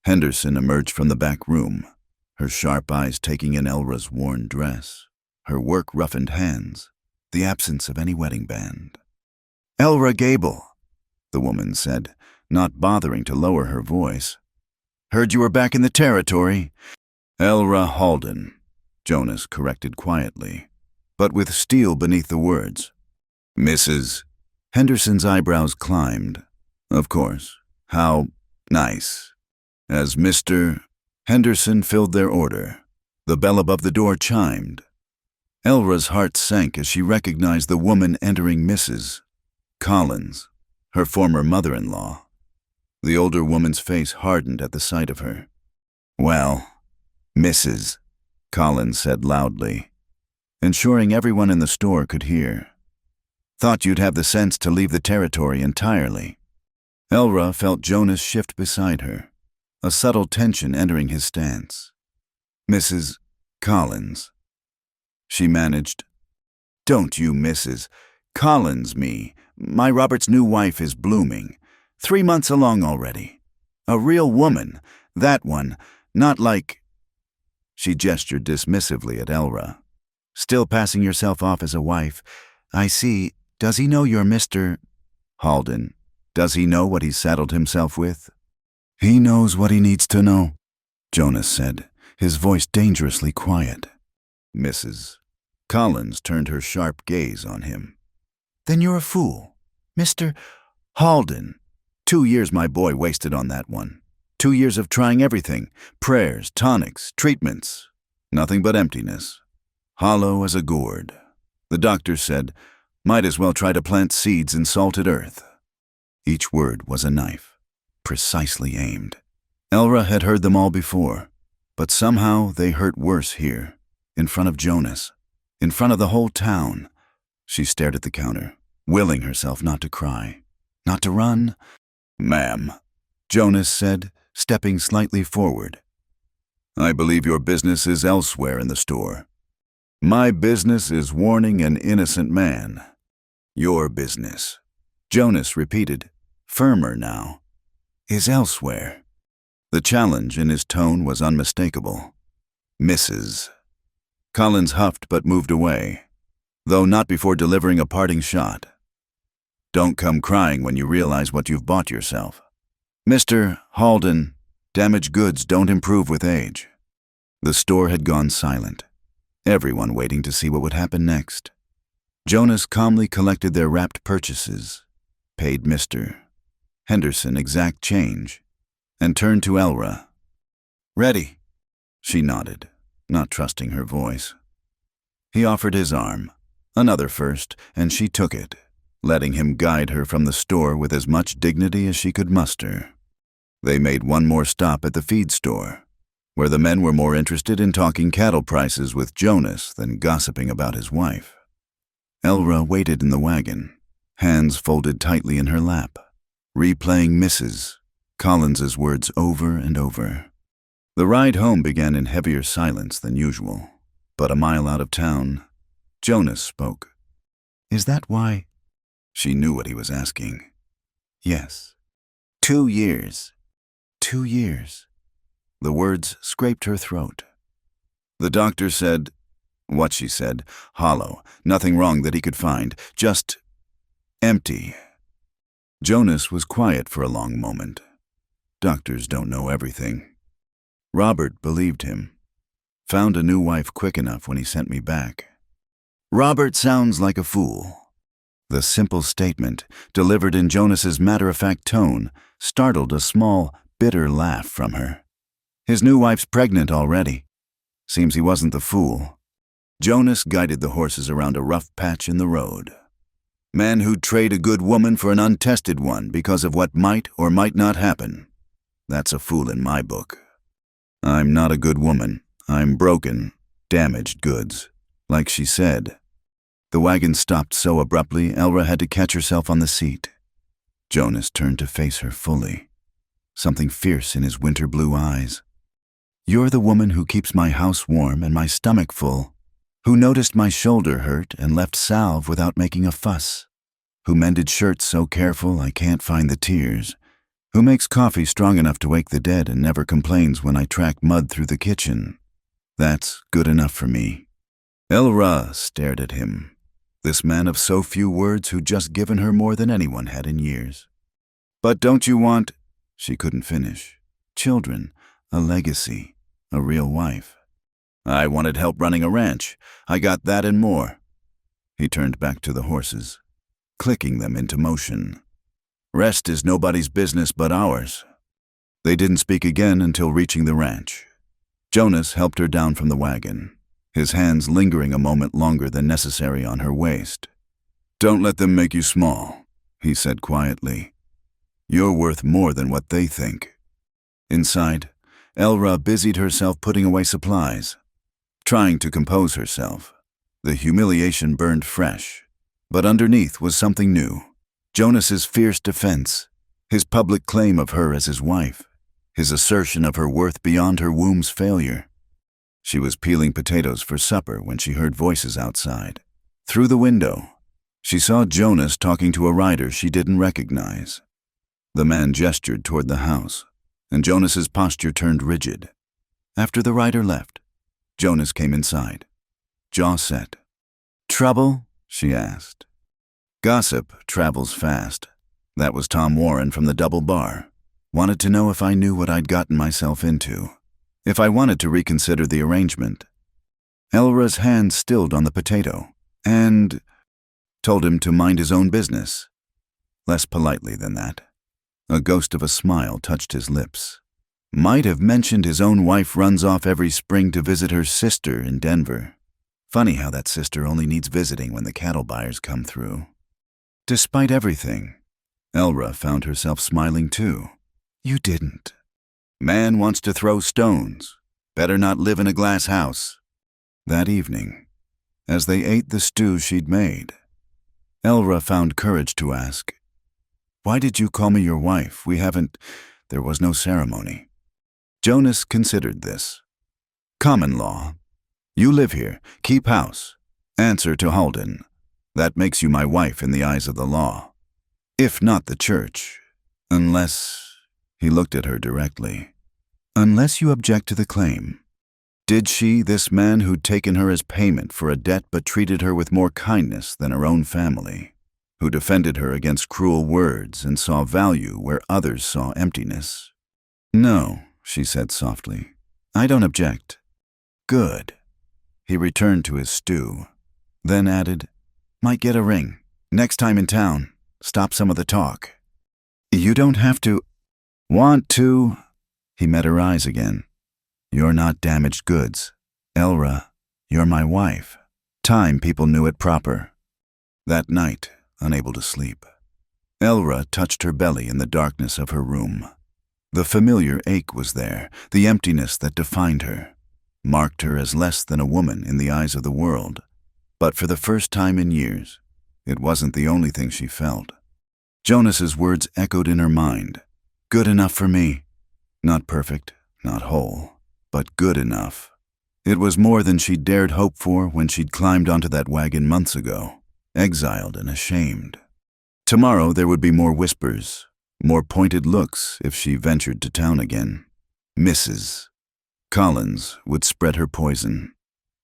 Henderson emerged from the back room, her sharp eyes taking in Elra's worn dress, her work-roughened hands, the absence of any wedding band. "Elra Gable," the woman said, not bothering to lower her voice. "Heard you were back in the territory." "Elra Halden," Jonas corrected quietly, but with steel beneath the words. "Mrs. Henderson's eyebrows climbed. Of course. How nice. As Mr. Henderson filled their order, the bell above the door chimed. Elra's heart sank as she recognized the woman entering Mrs. Collins, her former mother-in-law. The older woman's face hardened at the sight of her. "Well, Mrs. Collins said loudly, ensuring everyone in the store could hear. "Thought you'd have the sense to leave the territory entirely." Elra felt Jonas shift beside her, a subtle tension entering his stance. "Mrs. Collins," she managed. "Don't you Mrs. Collins me. My Robert's new wife is blooming. 3 months along already. A real woman, that one, not like—" She gestured dismissively at Elra. "Still passing yourself off as a wife. I see. Does he know you're Mr. Halden? Does he know what he's saddled himself with?" "He knows what he needs to know," Jonas said, his voice dangerously quiet. Mrs. Collins turned her sharp gaze on him. "Then you're a fool. Mr. Halden. 2 years my boy wasted on that one. 2 years of trying everything. Prayers, tonics, treatments. Nothing but emptiness. Hollow as a gourd. The doctor said, might as well try to plant seeds in salted earth." Each word was a knife, precisely aimed. Elra had heard them all before, but somehow they hurt worse here, in front of Jonas, in front of the whole town. She stared at the counter, willing herself not to cry, not to run. "Ma'am," Jonas said, stepping slightly forward. "I believe your business is elsewhere in the store. My business is warning an innocent man. Your business," Jonas repeated, firmer now, "is elsewhere." The challenge in his tone was unmistakable. "Mrs." Collins huffed but moved away, though not before delivering a parting shot. "Don't come crying when you realize what you've bought yourself. Mr. Halden, damaged goods don't improve with age." The store had gone silent, everyone waiting to see what would happen next. Jonas calmly collected their wrapped purchases, paid Mr. Henderson exact change, and turned to Elra. "Ready?" She nodded, not trusting her voice. He offered his arm, another first, and she took it, letting him guide her from the store with as much dignity as she could muster. They made one more stop at the feed store, where the men were more interested in talking cattle prices with Jonas than gossiping about his wife. Elra waited in the wagon, hands folded tightly in her lap, replaying Mrs. Collins's words over and over. The ride home began in heavier silence than usual, but a mile out of town, Jonas spoke. "Is that why?" She knew what he was asking. "Yes. 2 years. 2 years." The words scraped her throat. "The doctor said—" What she said, hollow, nothing wrong that he could find, just empty. Jonas was quiet for a long moment. Doctors don't know everything. "Robert believed him. Found a new wife quick enough when he sent me back." "Robert sounds like a fool." The simple statement, delivered in Jonas's matter-of-fact tone, startled a small, bitter laugh from her. His new wife's pregnant already. Seems he wasn't the fool. Jonas guided the horses around a rough patch in the road. Man who'd trade a good woman for an untested one because of what might or might not happen. That's a fool in my book. I'm not a good woman. I'm broken, damaged goods, like she said. The wagon stopped so abruptly, Elra had to catch herself on the seat. Jonas turned to face her fully, something fierce in his winter blue eyes. You're the woman who keeps my house warm and my stomach full, who noticed my shoulder hurt and left salve without making a fuss, who mended shirts so careful I can't find the tears, who makes coffee strong enough to wake the dead and never complains when I track mud through the kitchen. That's good enough for me. Elra stared at him, this man of so few words who'd just given her more than anyone had in years. But don't you want, she couldn't finish, children, a legacy, a real wife? I wanted help running a ranch. I got that and more. He turned back to the horses, clicking them into motion. Rest is nobody's business but ours. They didn't speak again until reaching the ranch. Jonas helped her down from the wagon, his hands lingering a moment longer than necessary on her waist. Don't let them make you small, he said quietly. You're worth more than what they think. Inside, Elra busied herself putting away supplies, trying to compose herself. The humiliation burned fresh, but underneath was something new. Jonas's fierce defense, his public claim of her as his wife, his assertion of her worth beyond her womb's failure. She was peeling potatoes for supper when she heard voices outside. Through the window, she saw Jonas talking to a rider she didn't recognize. The man gestured toward the house, and Jonas's posture turned rigid. After the rider left, Jonas came inside, jaw set. Trouble? She asked. Gossip travels fast. That was Tom Warren from the Double Bar. Wanted to know if I knew what I'd gotten myself into, if I wanted to reconsider the arrangement. Elra's hand stilled on the potato, and told him to mind his own business. Less politely than that. A ghost of a smile touched his lips. Might have mentioned his own wife runs off every spring to visit her sister in Denver. Funny how that sister only needs visiting when the cattle buyers come through. Despite everything, Elra found herself smiling too. You didn't. Man wants to throw stones. Better not live in a glass house. That evening, as they ate the stew she'd made, Elra found courage to ask, Why did you call me your wife? There was no ceremony. Jonas considered this. Common law. You live here, keep house, answer to Halden. That makes you my wife in the eyes of the law. If not the church, unless, he looked at her directly, unless you object to the claim. Did she, this man who'd taken her as payment for a debt but treated her with more kindness than her own family, who defended her against cruel words and saw value where others saw emptiness? No, she said softly. I don't object. Good. He returned to his stew, then added, Might get a ring. Next time in town, stop some of the talk. You don't have to. Want to? He met her eyes again. You're not damaged goods. Elra, you're my wife. Time people knew it proper. That night, unable to sleep, Elra touched her belly in the darkness of her room. The familiar ache was there, the emptiness that defined her, marked her as less than a woman in the eyes of the world. But for the first time in years, it wasn't the only thing she felt. Jonas's words echoed in her mind. Good enough for me. Not perfect, not whole, but good enough. It was more than she'd dared hope for when she'd climbed onto that wagon months ago, exiled and ashamed. Tomorrow there would be more whispers, more pointed looks if she ventured to town again. Mrs. Collins would spread her poison,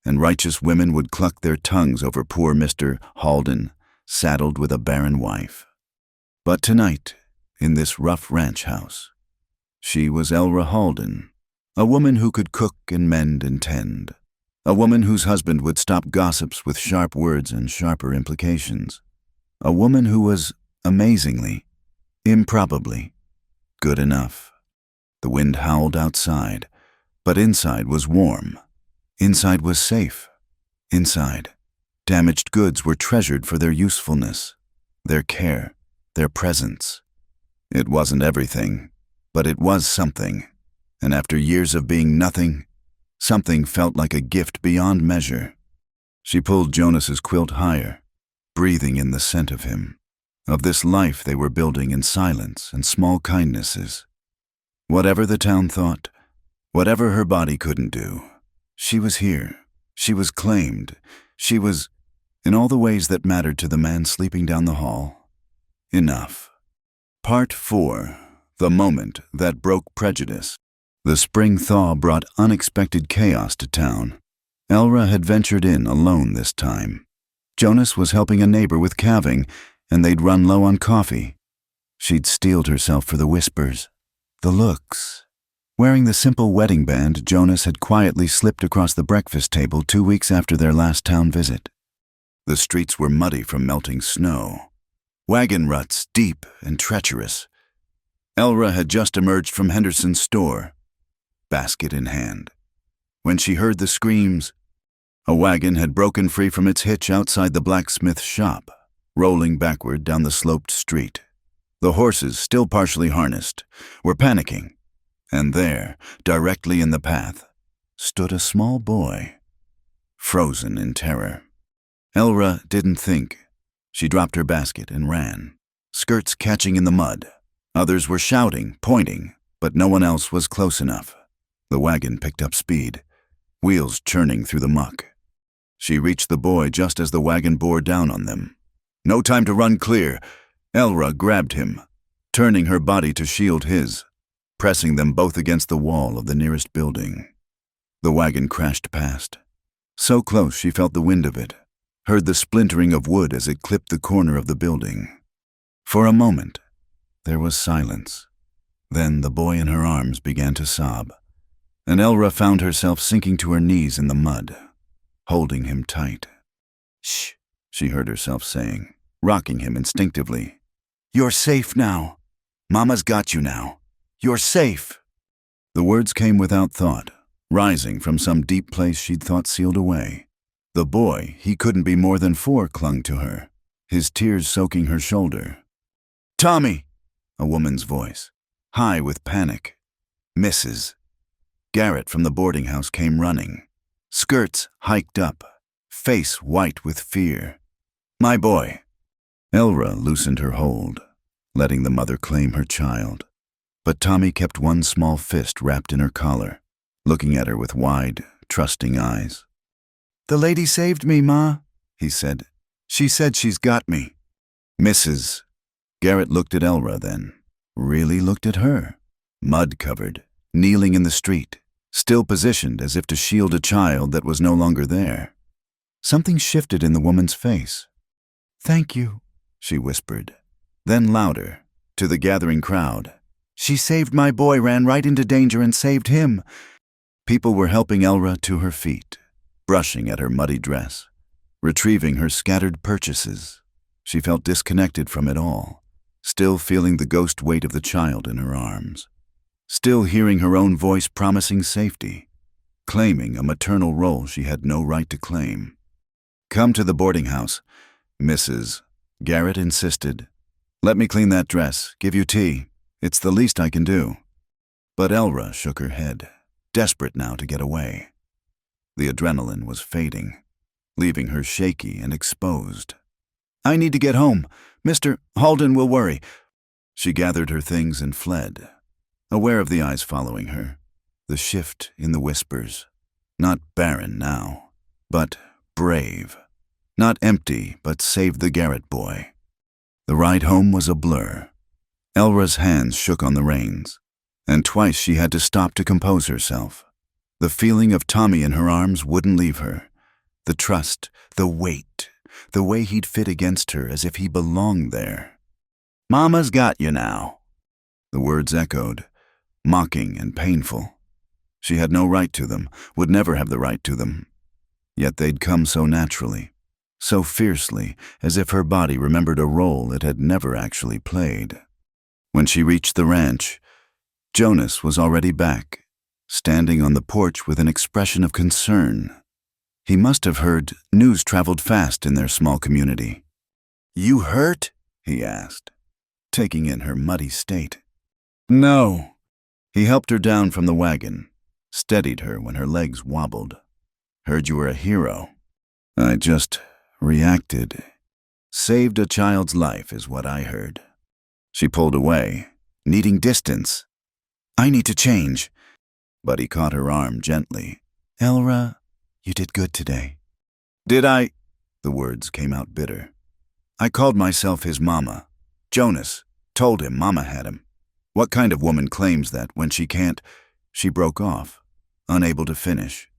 and righteous women would cluck their tongues over poor Mr. Halden, saddled with a barren wife. But tonight, in this rough ranch house, she was Elra Halden, a woman who could cook and mend and tend, a woman whose husband would stop gossips with sharp words and sharper implications, a woman who was, amazingly, improbably, good enough. The wind howled outside, but inside was warm. Inside was safe. Inside, damaged goods were treasured for their usefulness, their care, their presence. It wasn't everything, but it was something. And after years of being nothing, something felt like a gift beyond measure. She pulled Jonas's quilt higher, breathing in the scent of him, of this life they were building in silence and small kindnesses. Whatever the town thought, whatever her body couldn't do, she was here. She was claimed. She was, in all the ways that mattered to the man sleeping down the hall. Enough. Part 4. The moment that broke prejudice. The spring thaw brought unexpected chaos to town. Elra had ventured in alone this time. Jonas was helping a neighbor with calving, and they'd run low on coffee. She'd steeled herself for the whispers, the looks. Wearing the simple wedding band, Jonas had quietly slipped across the breakfast table 2 weeks after their last town visit. The streets were muddy from melting snow, wagon ruts deep and treacherous. Elra had just emerged from Henderson's store, basket in hand, when she heard the screams. A wagon had broken free from its hitch outside the blacksmith's shop, rolling backward down the sloped street. The horses, still partially harnessed, were panicking. And there, directly in the path, stood a small boy, frozen in terror. Elra didn't think. She dropped her basket and ran, skirts catching in the mud. Others were shouting, pointing, but no one else was close enough. The wagon picked up speed, wheels churning through the muck. She reached the boy just as the wagon bore down on them. No time to run clear. Elra grabbed him, turning her body to shield his, pressing them both against the wall of the nearest building. The wagon crashed past. So close she felt the wind of it, heard the splintering of wood as it clipped the corner of the building. For a moment, there was silence. Then the boy in her arms began to sob, and Elra found herself sinking to her knees in the mud, holding him tight. "Shh," she heard herself saying, rocking him instinctively. "You're safe now. Mama's got you now. You're safe." The words came without thought, rising from some deep place she'd thought sealed away. The boy, he couldn't be more than 4, clung to her, his tears soaking her shoulder. "Tommy!" A woman's voice, high with panic. "Mrs." Garrett from the boarding house came running, skirts hiked up, face white with fear. "My boy." Elra loosened her hold, letting the mother claim her child. But Tommy kept one small fist wrapped in her collar, looking at her with wide, trusting eyes. "The lady saved me, Ma," he said. "She said she's got me." "Mrs." Garrett looked at Elra then, really looked at her, mud-covered, kneeling in the street, still positioned as if to shield a child that was no longer there. Something shifted in the woman's face. "Thank you," she whispered. Then louder, to the gathering crowd. "She saved my boy, ran right into danger and saved him." People were helping Elra to her feet, brushing at her muddy dress, retrieving her scattered purchases. She felt disconnected from it all, still feeling the ghost weight of the child in her arms, still hearing her own voice promising safety, claiming a maternal role she had no right to claim. "Come to the boarding house, Mrs." Garrett insisted. "Let me clean that dress, give you tea. It's the least I can do." But Elra shook her head, desperate now to get away. The adrenaline was fading, leaving her shaky and exposed. "I need to get home. Mr. Halden will worry." She gathered her things and fled, aware of the eyes following her, the shift in the whispers. Not barren now, but brave. Not empty, but save the Garrett boy. The ride home was a blur. Elra's hands shook on the reins, and twice she had to stop to compose herself. The feeling of Tommy in her arms wouldn't leave her. The trust, the weight, the way he'd fit against her as if he belonged there. "Mama's got you now." The words echoed, mocking and painful. She had no right to them, would never have the right to them. Yet they'd come so naturally, so fiercely, as if her body remembered a role it had never actually played. When she reached the ranch, Jonas was already back, standing on the porch with an expression of concern. He must have heard news traveled fast in their small community. "You hurt?" he asked, taking in her muddy state. "No." He helped her down from the wagon, steadied her when her legs wobbled. "Heard you were a hero." "I just reacted. Saved a child's life is what I heard." She pulled away, needing distance. "I need to change." But he caught her arm gently. "Elra, you did good today." "Did I?" The words came out bitter. "I called myself his mama. Jonas told him Mama had him. What kind of woman claims that when she can't?" She broke off, unable to finish.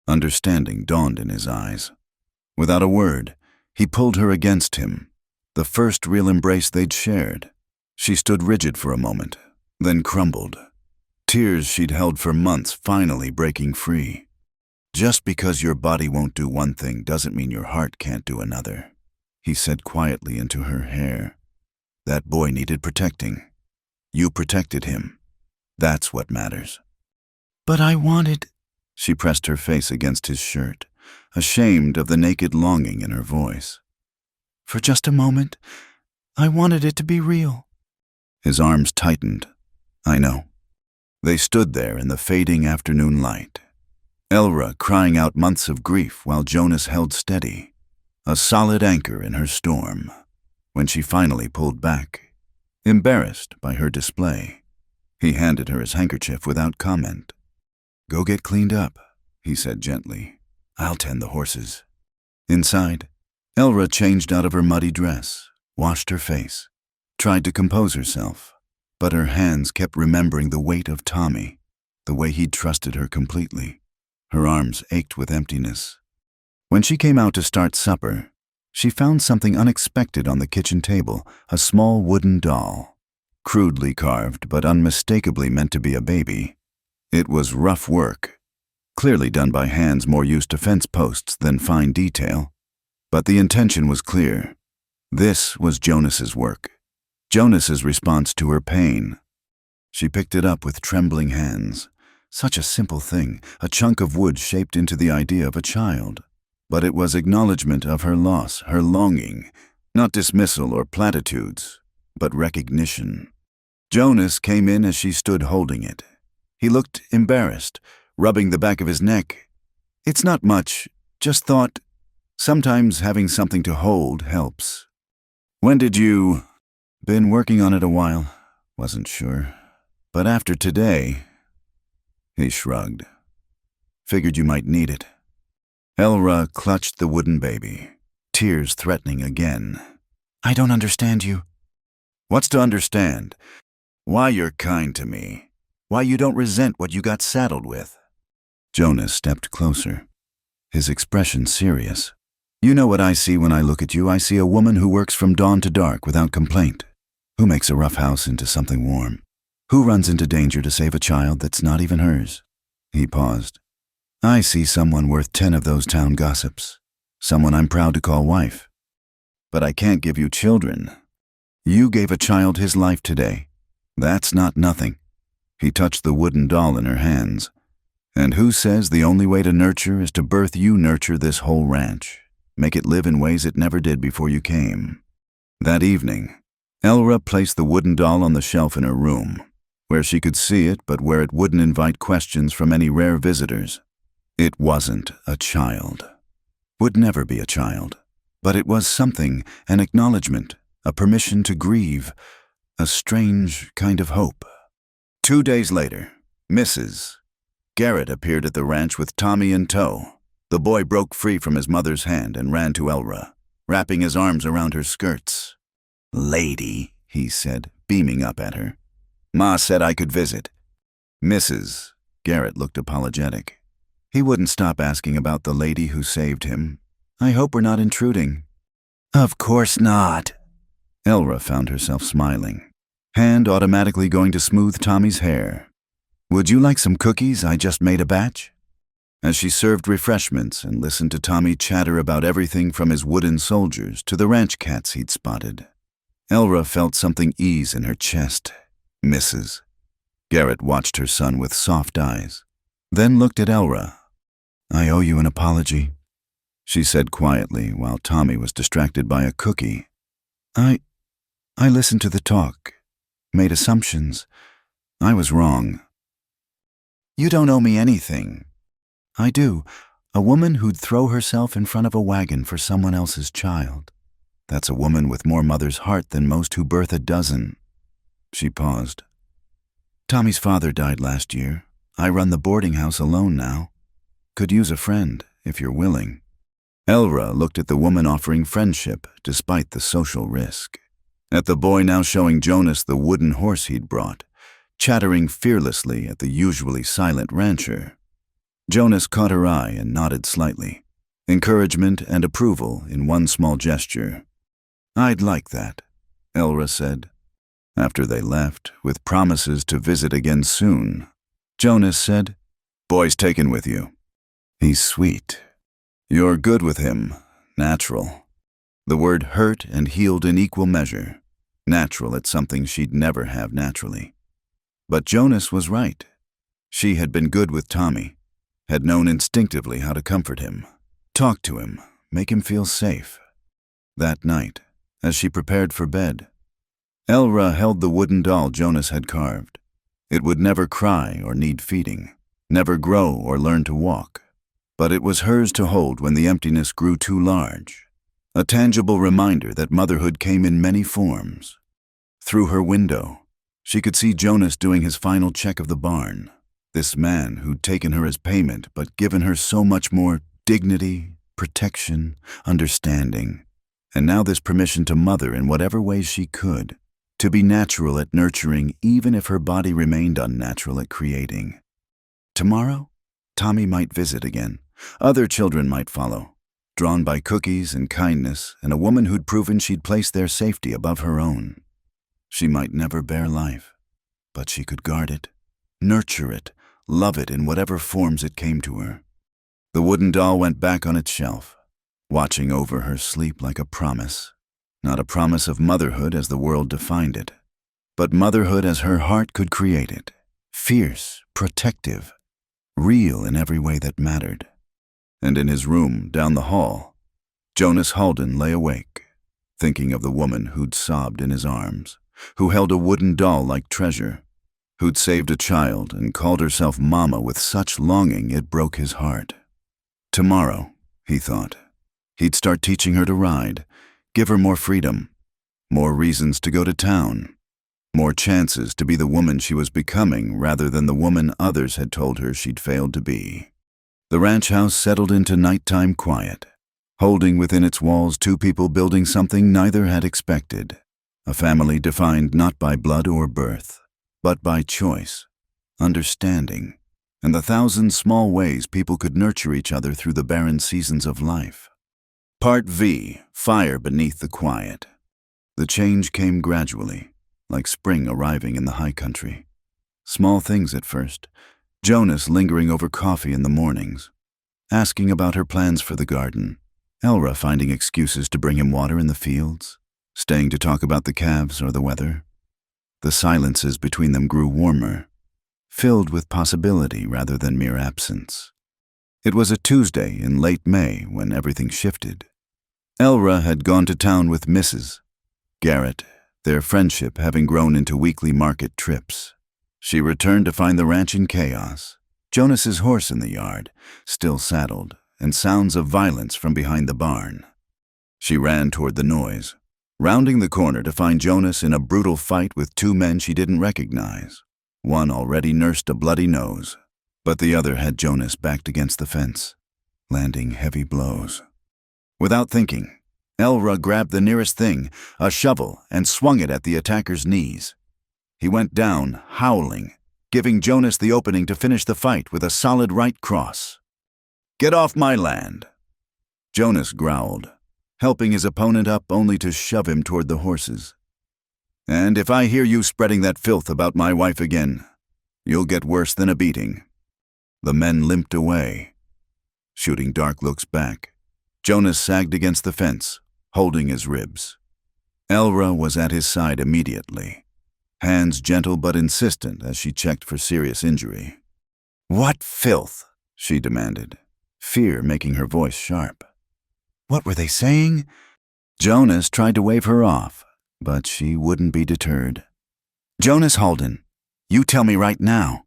Understanding dawned in his eyes. Without a word, he pulled her against him, the first real embrace they'd shared. She stood rigid for a moment, then crumbled. Tears she'd held for months finally breaking free. "Just because your body won't do one thing doesn't mean your heart can't do another," he said quietly into her hair. "That boy needed protecting. You protected him. That's what matters." "But I wanted—" She pressed her face against his shirt, ashamed of the naked longing in her voice. "For just a moment, I wanted it to be real." His arms tightened. "I know." They stood there in the fading afternoon light, Elra crying out months of grief while Jonas held steady, a solid anchor in her storm. When she finally pulled back, embarrassed by her display, he handed her his handkerchief without comment. "Go get cleaned up," he said gently. "I'll tend the horses." Inside, Elra changed out of her muddy dress, washed her face, tried to compose herself, but her hands kept remembering the weight of Tommy, the way he'd trusted her completely. Her arms ached with emptiness. When she came out to start supper, she found something unexpected on the kitchen table, a small wooden doll. Crudely carved, but unmistakably meant to be a baby. It was rough work, clearly done by hands more used to fence posts than fine detail. But the intention was clear. This was Jonas's work. Jonas's response to her pain. She picked it up with trembling hands. Such a simple thing, a chunk of wood shaped into the idea of a child. But it was acknowledgement of her loss, her longing, not dismissal or platitudes, but recognition. Jonas came in as she stood holding it. He looked embarrassed, rubbing the back of his neck. "It's not much, just thought sometimes having something to hold helps." "When did you—" "Been working on it a while. Wasn't sure. But after today—" He shrugged. "Figured you might need it." Elra clutched the wooden baby, tears threatening again. "I don't understand you." "What's to understand? Why you're kind to me. Why you don't resent what you got saddled with." Jonas stepped closer, his expression serious. "You know what I see when I look at you. I see a woman who works from dawn to dark without complaint, who makes a rough house into something warm, who runs into danger to save a child that's not even hers." He paused. "I see someone worth 10 of those town gossips, someone I'm proud to call wife. But I can't give you children. You gave a child his life today. That's not nothing." He touched the wooden doll in her hands. "And who says the only way to nurture is to birth you nurture this whole ranch, make it live in ways it never did before you came?" That evening, Elra placed the wooden doll on the shelf in her room, where she could see it but where it wouldn't invite questions from any rare visitors. It wasn't a child. Would never be a child. But it was something, an acknowledgement, a permission to grieve, a strange kind of hope. 2 days later, Mrs. Garrett appeared at the ranch with Tommy in tow. The boy broke free from his mother's hand and ran to Elra, wrapping his arms around her skirts. "Lady," he said, beaming up at her. "Ma said I could visit." Mrs. Garrett looked apologetic. He wouldn't stop asking about the lady who saved him. "I hope we're not intruding." "Of course not." Elra found herself smiling, hand automatically going to smooth Tommy's hair. "Would you like some cookies? I just made a batch." As she served refreshments and listened to Tommy chatter about everything from his wooden soldiers to the ranch cats he'd spotted, Elra felt something ease in her chest. "Mrs. Garrett watched her son with soft eyes, then looked at Elra. "I owe you an apology," she said quietly while Tommy was distracted by a cookie. I listened to the talk, made assumptions. I was wrong." "You don't owe me anything." "I do. A woman who'd throw herself in front of a wagon for someone else's child. That's a woman with more mother's heart than most who birth a dozen." She paused. "Tommy's father died last year. I run the boarding house alone now. Could use a friend, if you're willing." Elra looked at the woman offering friendship despite the social risk. At the boy now showing Jonas the wooden horse he'd brought, chattering fearlessly at the usually silent rancher. Jonas caught her eye and nodded slightly, encouragement and approval in one small gesture. "I'd like that," Elra said. After they left, with promises to visit again soon, Jonas said, "Boy's taken with you. He's sweet. You're good with him. Natural." The word hurt and healed in equal measure. Natural at something she'd never have naturally. But Jonas was right. She had been good with Tommy, had known instinctively how to comfort him, talk to him, make him feel safe. That night, as she prepared for bed, Elra held the wooden doll Jonas had carved. It would never cry or need feeding, never grow or learn to walk. But it was hers to hold when the emptiness grew too large. A tangible reminder that motherhood came in many forms. Through her window, she could see Jonas doing his final check of the barn. This man who'd taken her as payment but given her so much more dignity, protection, understanding. And now this permission to mother in whatever ways she could, to be natural at nurturing even if her body remained unnatural at creating. Tomorrow, Tommy might visit again. Other children might follow, drawn by cookies and kindness and a woman who'd proven she'd place their safety above her own. She might never bear life, but she could guard it, nurture it, love it in whatever forms it came to her. The wooden doll went back on its shelf, watching over her sleep like a promise. Not a promise of motherhood as the world defined it, but motherhood as her heart could create it. Fierce, protective, real in every way that mattered. And in his room down the hall, Jonas Halden lay awake, thinking of the woman who'd sobbed in his arms, who held a wooden doll like treasure, who'd saved a child and called herself Mama with such longing it broke his heart. Tomorrow, he thought, he'd start teaching her to ride, give her more freedom, more reasons to go to town, more chances to be the woman she was becoming rather than the woman others had told her she'd failed to be. The ranch house settled into nighttime quiet, holding within its walls two people building something neither had expected, a family defined not by blood or birth, but by choice, understanding, and the thousand small ways people could nurture each other through the barren seasons of life. Part V, Fire Beneath the Quiet. The change came gradually, like spring arriving in the high country. Small things at first. Jonas lingering over coffee in the mornings, asking about her plans for the garden, Elra finding excuses to bring him water in the fields, staying to talk about the calves or the weather. The silences between them grew warmer, filled with possibility rather than mere absence. It was a Tuesday in late May when everything shifted. Elra had gone to town with Mrs. Garrett, their friendship having grown into weekly market trips. She returned to find the ranch in chaos, Jonas's horse in the yard, still saddled, and sounds of violence from behind the barn. She ran toward the noise, rounding the corner to find Jonas in a brutal fight with two men she didn't recognize. One already nursed a bloody nose, but the other had Jonas backed against the fence, landing heavy blows. Without thinking, Elra grabbed the nearest thing, a shovel, and swung it at the attacker's knees. He went down, howling, giving Jonas the opening to finish the fight with a solid right cross. "Get off my land!" Jonas growled, helping his opponent up only to shove him toward the horses. "And if I hear you spreading that filth about my wife again, you'll get worse than a beating." The men limped away, shooting dark looks back. Jonas sagged against the fence, holding his ribs. Elra was at his side immediately. hands gentle but insistent as she checked for serious injury. "What filth?" she demanded, fear making her voice sharp. "What were they saying?" Jonas tried to wave her off, but she wouldn't be deterred. "Jonas Halden, you tell me right now."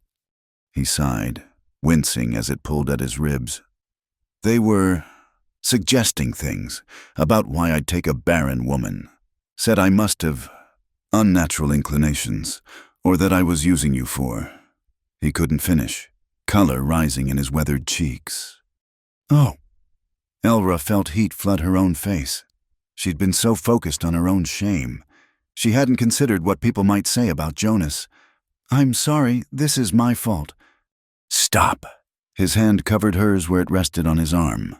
He sighed, wincing as it pulled at his ribs. They were suggesting things about why I'd take a barren woman. Said I must have unnatural inclinations, or that I was using you for. He couldn't finish, color rising in his weathered cheeks. "Oh." Elra felt heat flood her own face. She'd been so focused on her own shame. She hadn't considered what people might say about Jonas. "I'm sorry, this is my fault." "Stop." His hand covered hers where it rested on his arm.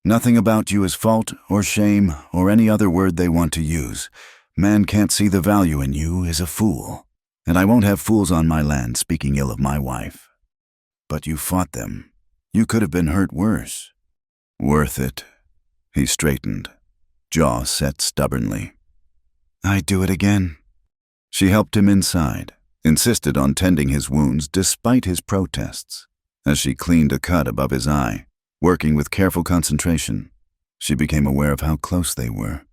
"Nothing about you is fault or shame or any other word they want to use. Man can't see the value in you is a fool, and I won't have fools on my land speaking ill of my wife. But you fought them. You could have been hurt worse." "Worth it." He straightened, jaw set stubbornly. "I'd do it again." She helped him inside, insisted on tending his wounds despite his protests. As she cleaned a cut above his eye, working with careful concentration, she became aware of how close they were.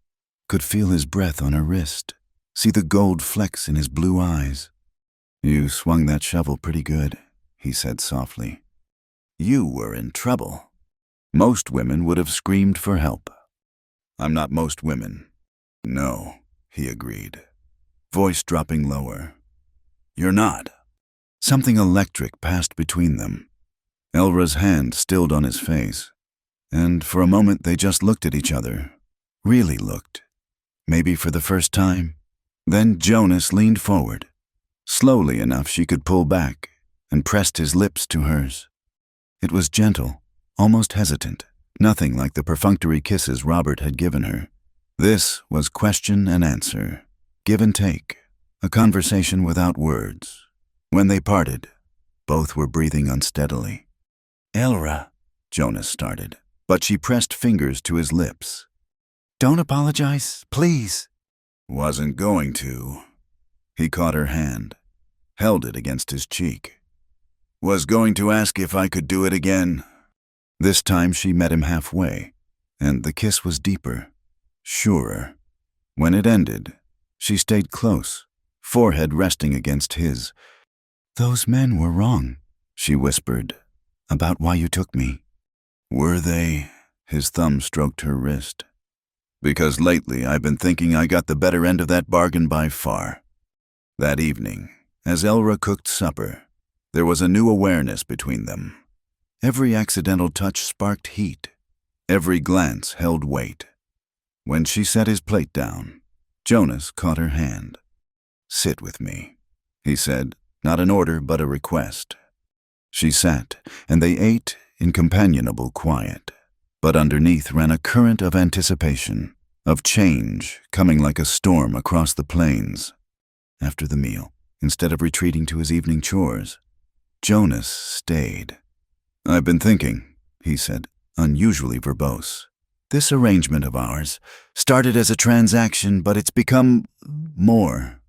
Could feel his breath on her wrist, see the gold flecks in his blue eyes. "You swung that shovel pretty good," he said softly. "You were in trouble." Most women would have screamed for help. "I'm not most women." "No," he agreed, voice dropping lower. "You're not." Something electric passed between them. Elra's hand stilled on his face, and for a moment they just looked at each other. Really looked. Maybe for the first time. Then Jonas leaned forward, slowly enough she could pull back, and pressed his lips to hers. It was gentle, almost hesitant, nothing like the perfunctory kisses Robert had given her. This was question and answer, give and take, a conversation without words. When they parted, both were breathing unsteadily. "Elra," Jonas started, but she pressed fingers to his lips. "Don't apologize, please." "Wasn't going to." He caught her hand, held it against his cheek. "Was going to ask if I could do it again." This time she met him halfway, and the kiss was deeper, surer. When it ended, she stayed close, forehead resting against his. "Those men were wrong," she whispered, "about why you took me." "Were they?" His thumb stroked her wrist. "Because lately I've been thinking I got the better end of that bargain by far." That evening, as Elra cooked supper, there was a new awareness between them. Every accidental touch sparked heat. Every glance held weight. When she set his plate down, Jonas caught her hand. "Sit with me," he said, not an order but a request. She sat, and they ate in companionable quiet. But underneath ran a current of anticipation, of change coming like a storm across the plains. After the meal, instead of retreating to his evening chores, Jonas stayed. "I've been thinking," he said, unusually verbose. "This arrangement of ours started as a transaction, but it's become more."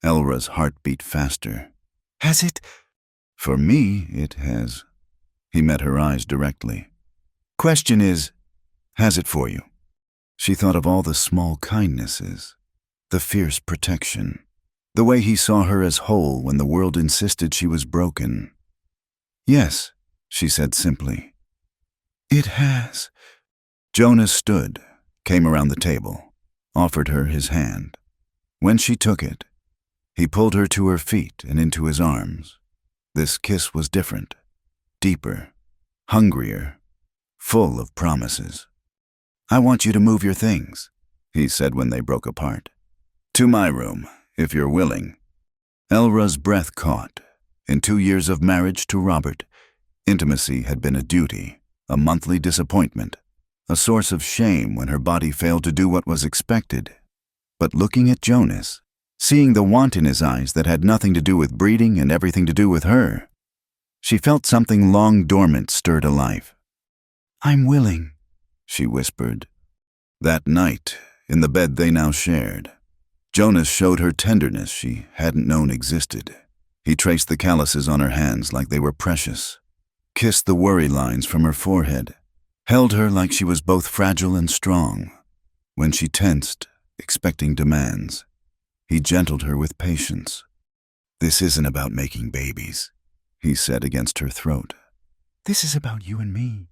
Elra's heart beat faster. "Has it?" "For me, it has." He met her eyes directly. "Question is, has it for you?" She thought of all the small kindnesses, the fierce protection, the way he saw her as whole when the world insisted she was broken. "Yes," she said simply. "It has." Jonas stood, came around the table, offered her his hand. When she took it, he pulled her to her feet and into his arms. This kiss was different, deeper, hungrier, full of promises. "I want you to move your things," he said when they broke apart. "To my room, if you're willing." Elra's breath caught. In 2 years of marriage to Robert, intimacy had been a duty, a monthly disappointment, a source of shame when her body failed to do what was expected. But looking at Jonas, seeing the want in his eyes that had nothing to do with breeding and everything to do with her, she felt something long dormant stir to life. "I'm willing," she whispered. That night, in the bed they now shared, Jonas showed her tenderness she hadn't known existed. He traced the calluses on her hands like they were precious, kissed the worry lines from her forehead, held her like she was both fragile and strong. When she tensed, expecting demands, he gentled her with patience. "This isn't about making babies," he said against her throat. "This is about you and me,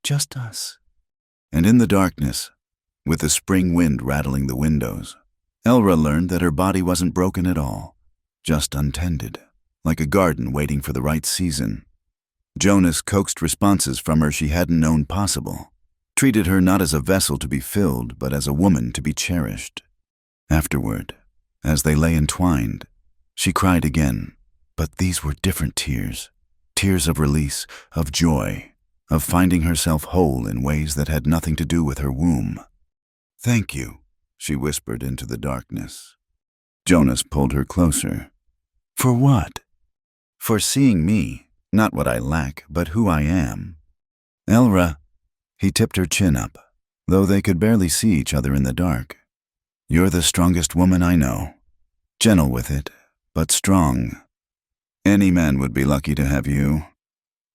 just us." And in the darkness, with the spring wind rattling the windows, Elra learned that her body wasn't broken at all, just untended, like a garden waiting for the right season. Jonas coaxed responses from her she hadn't known possible, treated her not as a vessel to be filled, but as a woman to be cherished. Afterward, as they lay entwined, she cried again, but these were different tears, tears of release, of joy, of finding herself whole in ways that had nothing to do with her womb. "Thank you," she whispered into the darkness. Jonas pulled her closer. "For what?" "For seeing me, not what I lack, but who I am." "Elra," he tipped her chin up, though they could barely see each other in the dark. "You're the strongest woman I know. Gentle with it, but strong. Any man would be lucky to have you.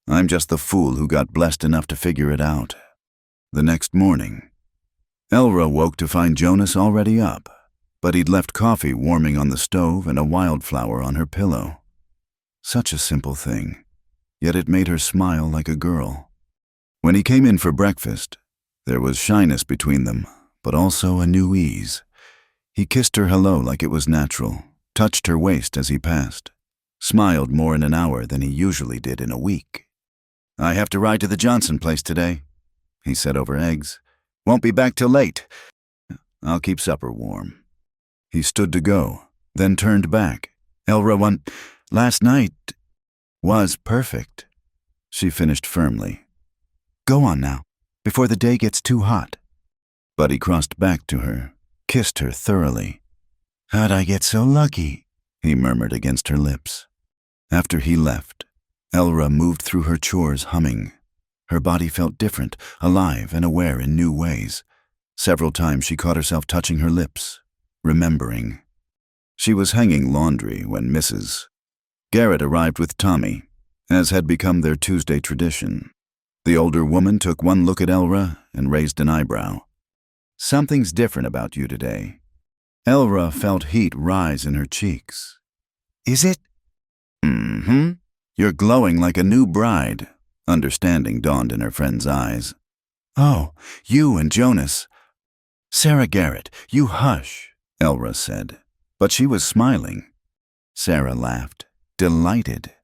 I'm just the fool who got blessed enough to figure it out." The next morning, Elra woke to find Jonas already up, but he'd left coffee warming on the stove and a wildflower on her pillow. Such a simple thing, yet it made her smile like a girl. When he came in for breakfast, there was shyness between them, but also a new ease. He kissed her hello like it was natural, touched her waist as he passed, smiled more in an hour than he usually did in a week. "I have to ride to the Johnson place today," he said over eggs. "Won't be back till late. I'll keep supper warm." He stood to go, then turned back. "Elra, last night was perfect," she finished firmly. "Go on now, before the day gets too hot." But he crossed back to her, kissed her thoroughly. "How'd I get so lucky?" he murmured against her lips. After he left, Elra moved through her chores humming. Her body felt different, alive and aware in new ways. Several times she caught herself touching her lips, remembering. She was hanging laundry when Mrs. Garrett arrived with Tommy, as had become their Tuesday tradition. The older woman took one look at Elra and raised an eyebrow. "Something's different about you today." Elra felt heat rise in her cheeks. "Is it?" "Mm-hmm. You're glowing like a new bride." Understanding dawned in her friend's eyes. "Oh, you and Jonas." "Sarah Garrett, you hush," Elra said, but she was smiling. Sarah laughed, delighted.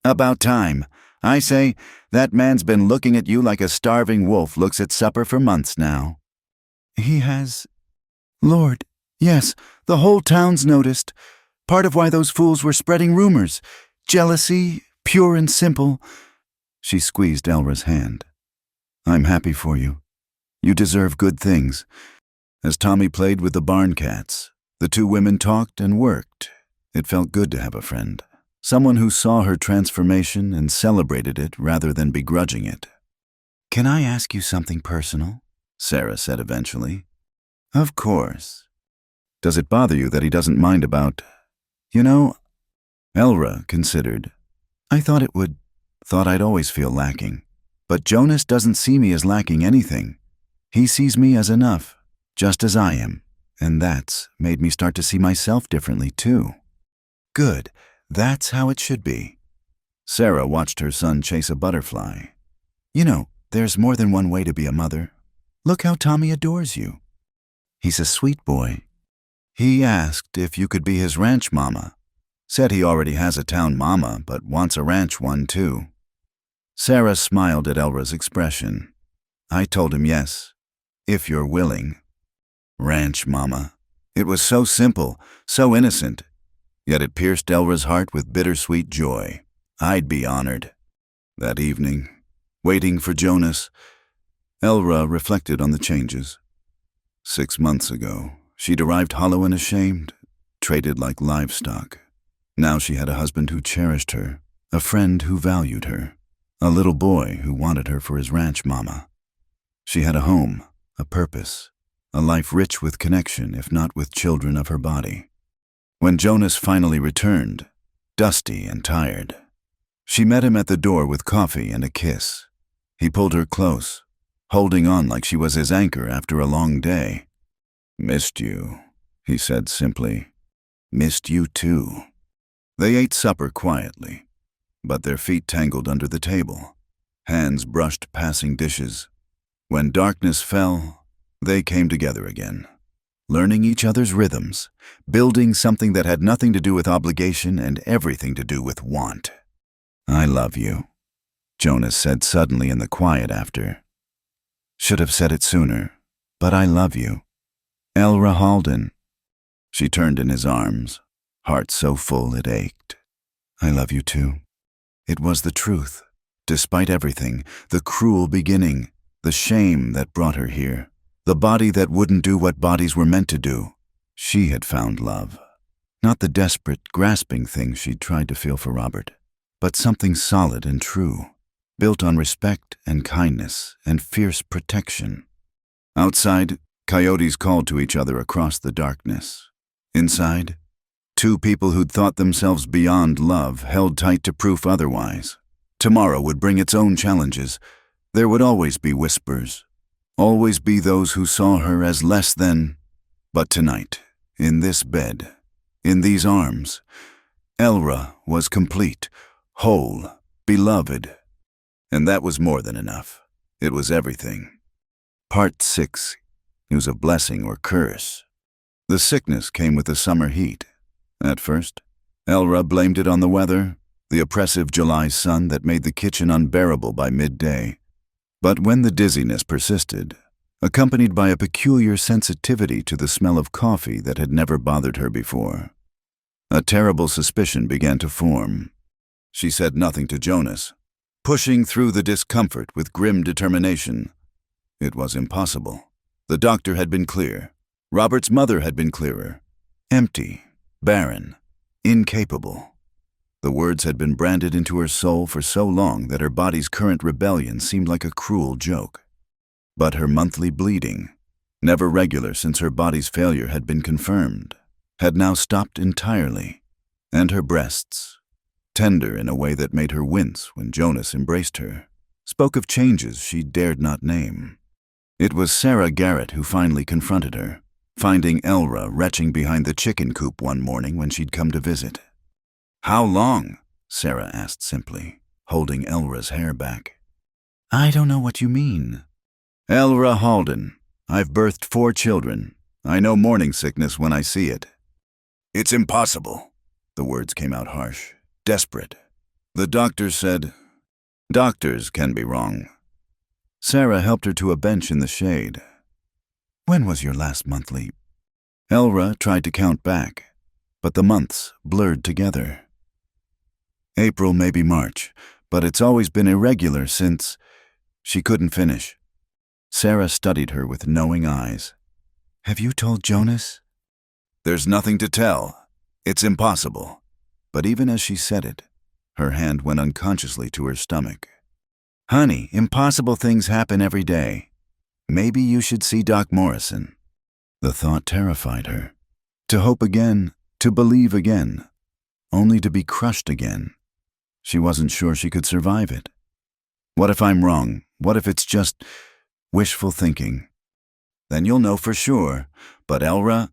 "About time. I say, that man's been looking at you like a starving wolf looks at supper for months now." "He has? Lord, yes, the whole town's noticed. Part of why those fools were spreading rumors. Jealousy, pure and simple." She squeezed Elra's hand. "I'm happy for you. You deserve good things." As Tommy played with the barn cats, the two women talked and worked. It felt good to have a friend, someone who saw her transformation and celebrated it rather than begrudging it. "Can I ask you something personal?" Sarah said eventually. "Of course." "Does it bother you that he doesn't mind about, Elra considered. "I thought it would. Thought I'd always feel lacking. But Jonas doesn't see me as lacking anything. He sees me as enough, just as I am, and that's made me start to see myself differently too." "Good. That's how it should be." Sarah watched her son chase a butterfly. There's more than one way to be a mother. Look how Tommy adores you. He's a sweet boy. He asked if you could be his ranch mama. Said he already has a town mama, but wants a ranch one too. Sarah smiled at Elra's expression. "I told him yes, if you're willing." Ranch mama. It was so simple, so innocent, yet it pierced Elra's heart with bittersweet joy. I'd be honored. That evening, waiting for Jonas, Elra reflected on the changes. 6 months ago, she'd arrived hollow and ashamed, traded like livestock. Now she had a husband who cherished her, a friend who valued her, a little boy who wanted her for his ranch mama. She had a home, a purpose, a life rich with connection, if not with children of her body. When Jonas finally returned, dusty and tired, she met him at the door with coffee and a kiss. He pulled her close, holding on like she was his anchor after a long day. "Missed you," he said simply. "Missed you too." They ate supper quietly, but their feet tangled under the table. Hands brushed passing dishes. When darkness fell, they came together again, learning each other's rhythms, building something that had nothing to do with obligation and everything to do with want. "I love you," Jonas said suddenly in the quiet after. "Should have said it sooner, but I love you. Elra Halden." She turned in his arms, heart so full it ached. "I love you too." It was the truth. Despite everything, the cruel beginning, the shame that brought her here, the body that wouldn't do what bodies were meant to do, she had found love. Not the desperate, grasping thing she'd tried to feel for Robert, but something solid and true, built on respect and kindness and fierce protection. Outside, coyotes called to each other across the darkness. Inside, two people who'd thought themselves beyond love held tight to proof otherwise. Tomorrow would bring its own challenges. There would always be whispers, always be those who saw her as less than. But tonight, in this bed, in these arms, Elra was complete, whole, beloved. And that was more than enough. It was everything. Part 6. News of blessing or curse. The sickness came with the summer heat. At first, Elra blamed it on the weather, the oppressive July sun that made the kitchen unbearable by midday. But when the dizziness persisted, accompanied by a peculiar sensitivity to the smell of coffee that had never bothered her before, a terrible suspicion began to form. She said nothing to Jonas, pushing through the discomfort with grim determination. It was impossible. The doctor had been clear. Robert's mother had been clearer. Empty, barren, incapable. The words had been branded into her soul for so long that her body's current rebellion seemed like a cruel joke. But her monthly bleeding, never regular since her body's failure had been confirmed, had now stopped entirely, and her breasts, tender in a way that made her wince when Jonas embraced her, spoke of changes she dared not name. It was Sarah Garrett who finally confronted her, finding Elra retching behind the chicken coop one morning when she'd come to visit. "How long?" Sarah asked simply, holding Elra's hair back. "I don't know what you mean." "Elra Halden, I've birthed 4 children. I know morning sickness when I see it." "It's impossible." The words came out harsh, desperate. The doctor said, "Doctors can be wrong." Sarah helped her to a bench in the shade. "When was your last monthly?" Elra tried to count back, but the months blurred together. "April, maybe March, but it's always been irregular since—" She couldn't finish. Sarah studied her with knowing eyes. "Have you told Jonas?" "There's nothing to tell. It's impossible." But even as she said it, her hand went unconsciously to her stomach. "Honey, impossible things happen every day. Maybe you should see Doc Morrison." The thought terrified her. To hope again, to believe again, only to be crushed again. She wasn't sure she could survive it. What if I'm wrong? What if it's just wishful thinking? "Then you'll know for sure. But Elra—"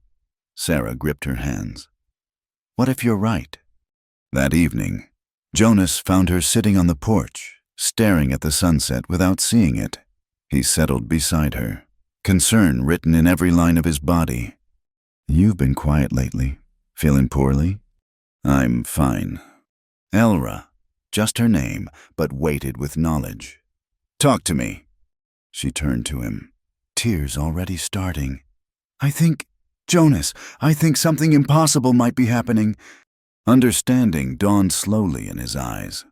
Sarah gripped her hands. "What if you're right?" That evening, Jonas found her sitting on the porch, staring at the sunset without seeing it. He settled beside her, concern written in every line of his body. "You've been quiet lately. Feeling poorly?" "I'm fine." Elra, just her name, but weighted with knowledge. "Talk to me." She turned to him, tears already starting. Jonas, I think something impossible might be happening." Understanding dawned slowly in his eyes.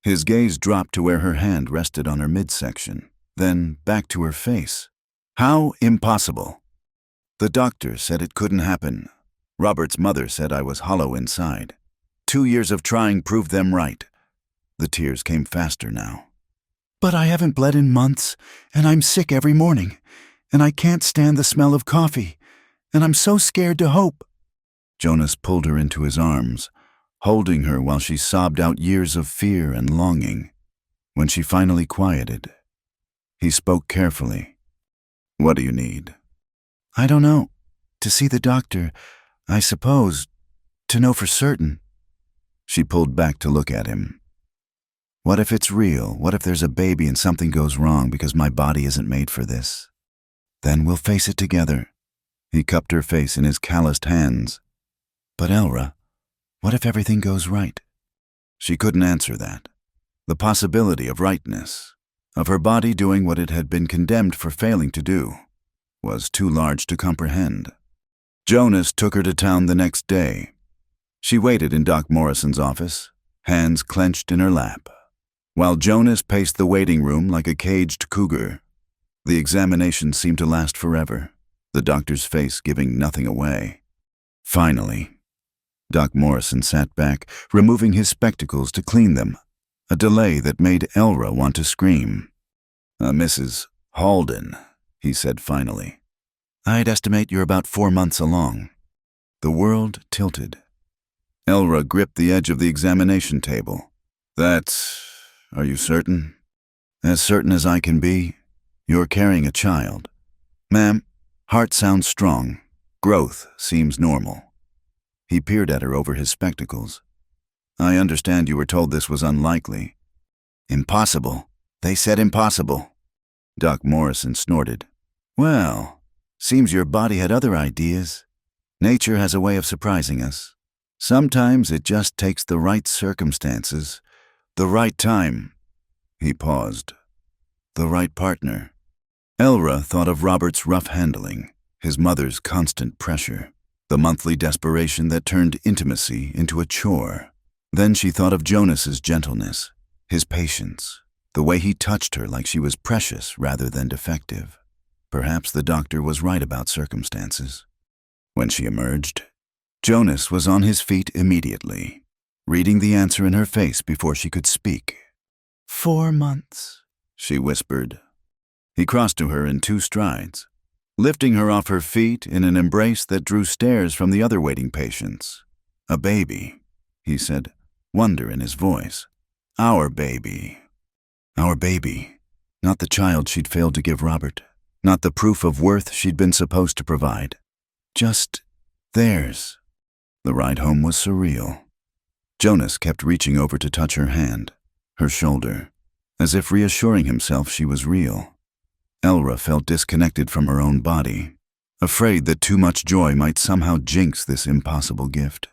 His gaze dropped to where her hand rested on her midsection, then back to her face. "How impossible?" "The doctor said it couldn't happen. Robert's mother said I was hollow inside. 2 years of trying proved them right." The tears came faster now. "But I haven't bled in months, and I'm sick every morning. and I can't stand the smell of coffee, and I'm so scared to hope." Jonas pulled her into his arms, holding her while she sobbed out years of fear and longing. When she finally quieted, he spoke carefully. "What do you need?" "I don't know. To see the doctor, I suppose, to know for certain." She pulled back to look at him. "What if it's real? What if there's a baby and something goes wrong because my body isn't made for this? Then we'll face it together." He cupped her face in his calloused hands. "But Elra, what if everything goes right?" She couldn't answer that. The possibility of rightness, of her body doing what it had been condemned for failing to do, was too large to comprehend. Jonas took her to town the next day. She waited in Doc Morrison's office, hands clenched in her lap, while Jonas paced the waiting room like a caged cougar. The examination seemed to last forever, the doctor's face giving nothing away. Finally, Doc Morrison sat back, removing his spectacles to clean them, a delay that made Elra want to scream. "Mrs. Halden," he said finally. "I'd estimate you're about 4 months along." The world tilted. Elra gripped the edge of the examination table. Are you certain?" "As certain as I can be. You're carrying a child. Ma'am, heart sounds strong. Growth seems normal." He peered at her over his spectacles. "I understand you were told this was unlikely." "Impossible. They said impossible." Doc Morrison snorted. "Well, seems your body had other ideas. Nature has a way of surprising us. Sometimes it just takes the right circumstances, the right time." He paused. "The right partner." Elra thought of Robert's rough handling, his mother's constant pressure, the monthly desperation that turned intimacy into a chore. Then she thought of Jonas's gentleness, his patience, the way he touched her like she was precious rather than defective. Perhaps the doctor was right about circumstances. When she emerged, Jonas was on his feet immediately, reading the answer in her face before she could speak. 4 months, she whispered. He crossed to her in 2 strides, lifting her off her feet in an embrace that drew stares from the other waiting patients. "A baby," he said, wonder in his voice. "Our baby." Our baby. Not the child she'd failed to give Robert. Not the proof of worth she'd been supposed to provide. Just theirs. The ride home was surreal. Jonas kept reaching over to touch her hand, her shoulder, as if reassuring himself she was real. Elra felt disconnected from her own body, afraid that too much joy might somehow jinx this impossible gift.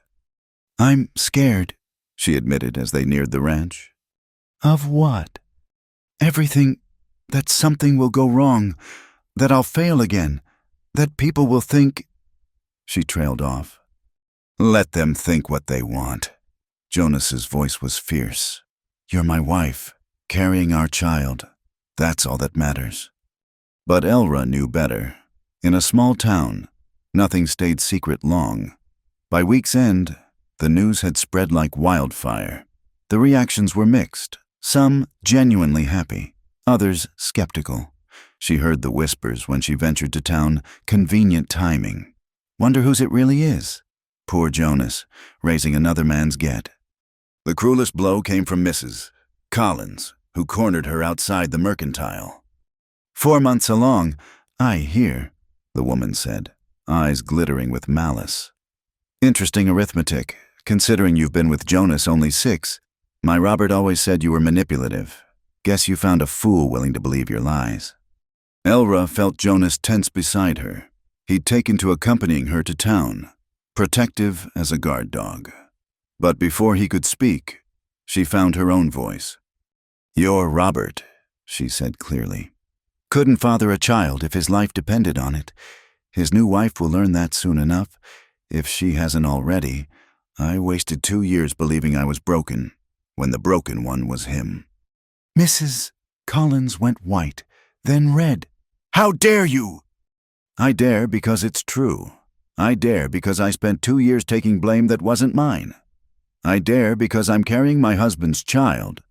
"I'm scared," she admitted as they neared the ranch. "Of what?" "Everything. That something will go wrong, that I'll fail again, that people will think—" She trailed off. "Let them think what they want." Jonas's voice was fierce. "You're my wife, carrying our child. That's all that matters." But Elra knew better. In a small town, nothing stayed secret long. By week's end, the news had spread like wildfire. The reactions were mixed, some genuinely happy, others skeptical. She heard the whispers when she ventured to town, convenient timing. Wonder whose it really is? Poor Jonas, raising another man's get. The cruelest blow came from Mrs. Collins, who cornered her outside the Mercantile. 4 months along, I hear, the woman said, eyes glittering with malice. Interesting arithmetic, considering you've been with Jonas only 6. My Robert always said you were manipulative. Guess you found a fool willing to believe your lies. Elra felt Jonas tense beside her. He'd taken to accompanying her to town, protective as a guard dog. But before he could speak, she found her own voice. "You're Robert," she said clearly. "Couldn't father a child if his life depended on it. His new wife will learn that soon enough, if she hasn't already. I wasted 2 years believing I was broken, when the broken one was him." Mrs. Collins went white, then red. "How dare you?" "I dare because it's true. I dare because I spent 2 years taking blame that wasn't mine. I dare because I'm carrying my husband's child,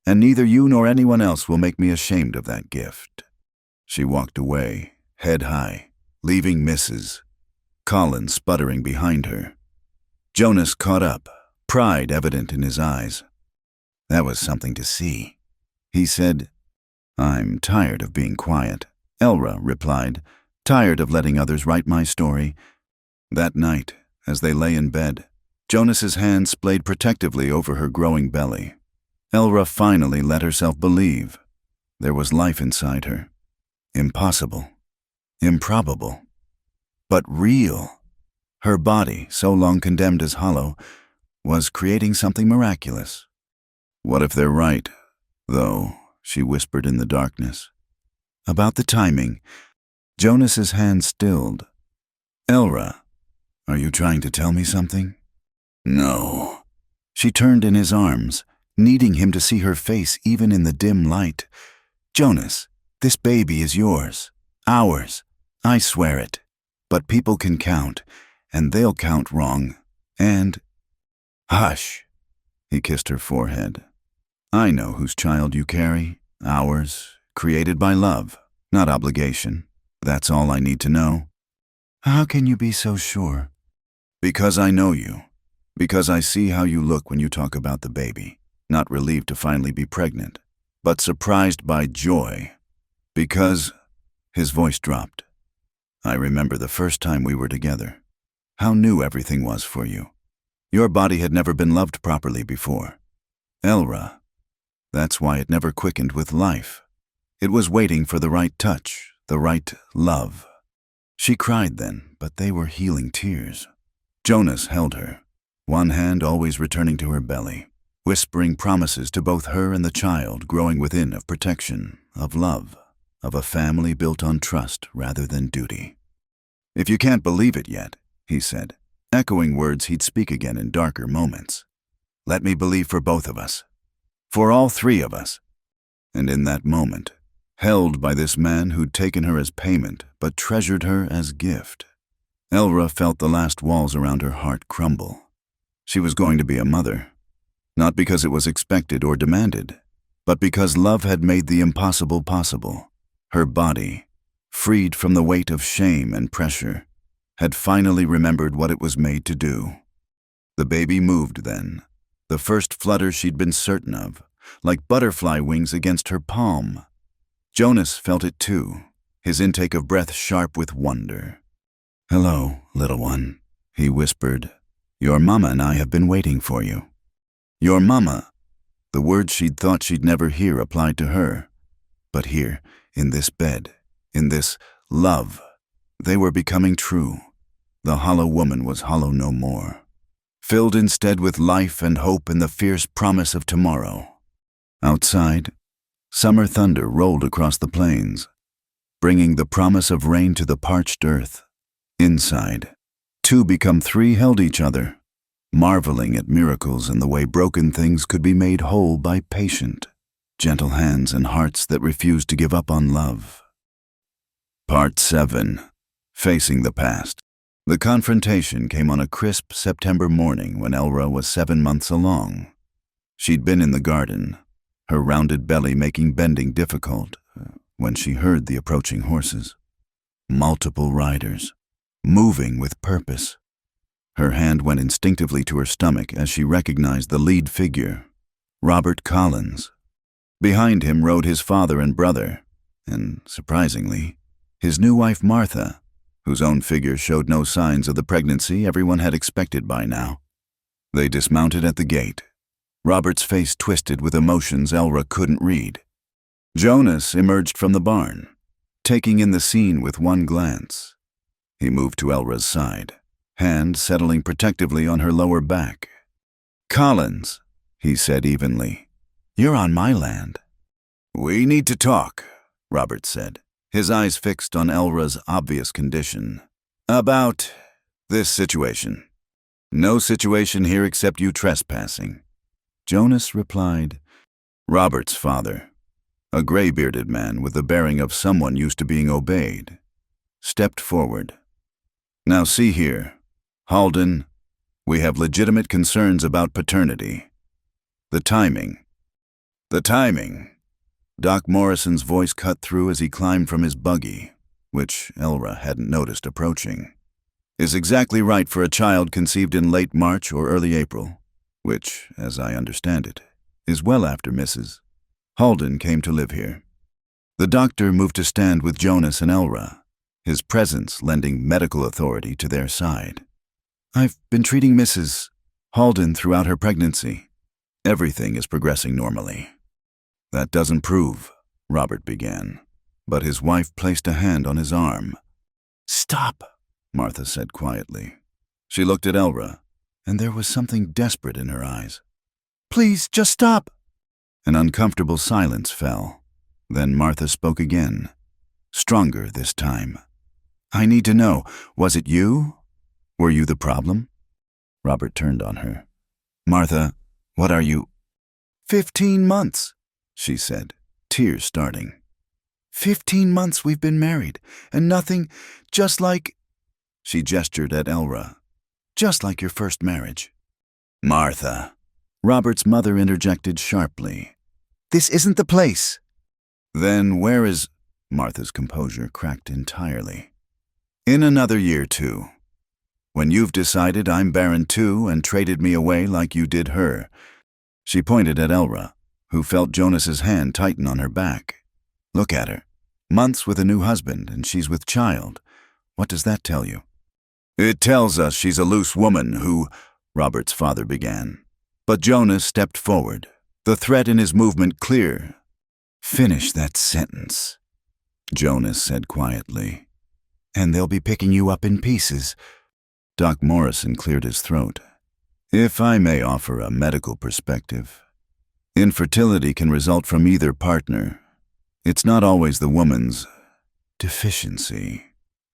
and neither you nor anyone else will make me ashamed of that gift." She walked away, head high, leaving Mrs. Collins sputtering behind her. Jonas caught up, pride evident in his eyes. That was something to see. He said, "I'm tired of being quiet," Elra replied, "tired of letting others write my story." That night, as they lay in bed, Jonas's hand splayed protectively over her growing belly. Elra finally let herself believe there was life inside her. Impossible. Improbable. But real. Her body, so long condemned as hollow, was creating something miraculous. "What if they're right, though?" she whispered in the darkness. About the timing, Jonas's hand stilled. "Elra, are you trying to tell me something?" "No." She turned in his arms, needing him to see her face even in the dim light. "Jonas, this baby is yours. Ours. I swear it. But people can count, and they'll count wrong. And—" "Hush." He kissed her forehead. "I know whose child you carry. Ours. Created by love, not obligation. That's all I need to know." "How can you be so sure?" "Because I know you. Because I see how you look when you talk about the baby. Not relieved to finally be pregnant, but surprised by joy. Because—" His voice dropped. "I remember the first time we were together. How new everything was for you. Your body had never been loved properly before. Elra. That's why it never quickened with life. It was waiting for the right touch, the right love." She cried then, but they were healing tears. Jonas held her, one hand always returning to her belly, whispering promises to both her and the child growing within of protection, of love, of a family built on trust rather than duty. "If you can't believe it yet," he said, echoing words he'd speak again in darker moments, "let me believe for both of us. For all three of us." And in that moment, held by this man who'd taken her as payment but treasured her as gift, Elra felt the last walls around her heart crumble. She was going to be a mother, not because it was expected or demanded, but because love had made the impossible possible. Her body, freed from the weight of shame and pressure, had finally remembered what it was made to do. The baby moved then, the first flutter she'd been certain of, like butterfly wings against her palm. Jonas felt it too, his intake of breath sharp with wonder. "Hello, little one," he whispered. "Your mama and I have been waiting for you." Your mama. The words she'd thought she'd never hear applied to her. But here, in this bed, in this love, they were becoming true. The hollow woman was hollow no more, filled instead with life and hope and the fierce promise of tomorrow. Outside, summer thunder rolled across the plains, bringing the promise of rain to the parched earth. Inside, two become three held each other, marveling at miracles and the way broken things could be made whole by patient, gentle hands and hearts that refused to give up on love. Part 7. Facing the Past. The confrontation came on a crisp September morning when Elra was 7 months along. She'd been in the garden, her rounded belly making bending difficult, when she heard the approaching horses. Multiple riders, moving with purpose. Her hand went instinctively to her stomach as she recognized the lead figure, Robert Collins. Behind him rode his father and brother, and, surprisingly, his new wife Martha, whose own figure showed no signs of the pregnancy everyone had expected by now. They dismounted at the gate, Robert's face twisted with emotions Elra couldn't read. Jonas emerged from the barn, taking in the scene with one glance. He moved to Elra's side, hand settling protectively on her lower back. "Collins," he said evenly, "you're on my land." "We need to talk," Robert said, his eyes fixed on Elra's obvious condition. "About this situation." "No situation here except you trespassing," Jonas replied. Robert's father, a gray-bearded man with the bearing of someone used to being obeyed, stepped forward. "Now see here, Halden, we have legitimate concerns about paternity. The timing. Doc Morrison's voice cut through as he climbed from his buggy. which Elra hadn't noticed approaching, is exactly right for a child conceived in late March or early April, which, as I understand it, is well after Mrs. Halden came to live here. The doctor moved to stand with Jonas and Elra, his presence lending medical authority to their side. I've been treating Mrs. Halden throughout her pregnancy. Everything is progressing normally. That doesn't prove, Robert began, but his wife placed a hand on his arm. Stop, Martha said quietly. She looked at Elra, and there was something desperate in her eyes. Please, just stop. An uncomfortable silence fell. Then Martha spoke again, stronger this time. I need to know, was it you? Were you the problem? Robert turned on her. Martha, what are you? 15 months, she said, tears starting. 15 months we've been married, and nothing, just like... She gestured at Elra. Just like your first marriage. Martha. Robert's mother interjected sharply. This isn't the place. Then where is... Martha's composure cracked entirely. In another year, too. When you've decided I'm barren too and traded me away like you did her. She pointed at Elra, who felt Jonas's hand tighten on her back. Look at her. Months with a new husband, and she's with child. What does that tell you? It tells us she's a loose woman who... Robert's father began. But Jonas stepped forward, the threat in his movement clear. Finish that sentence, Jonas said quietly. And they'll be picking you up in pieces. Doc Morrison cleared his throat. If I may offer a medical perspective, infertility can result from either partner. It's not always the woman's deficiency.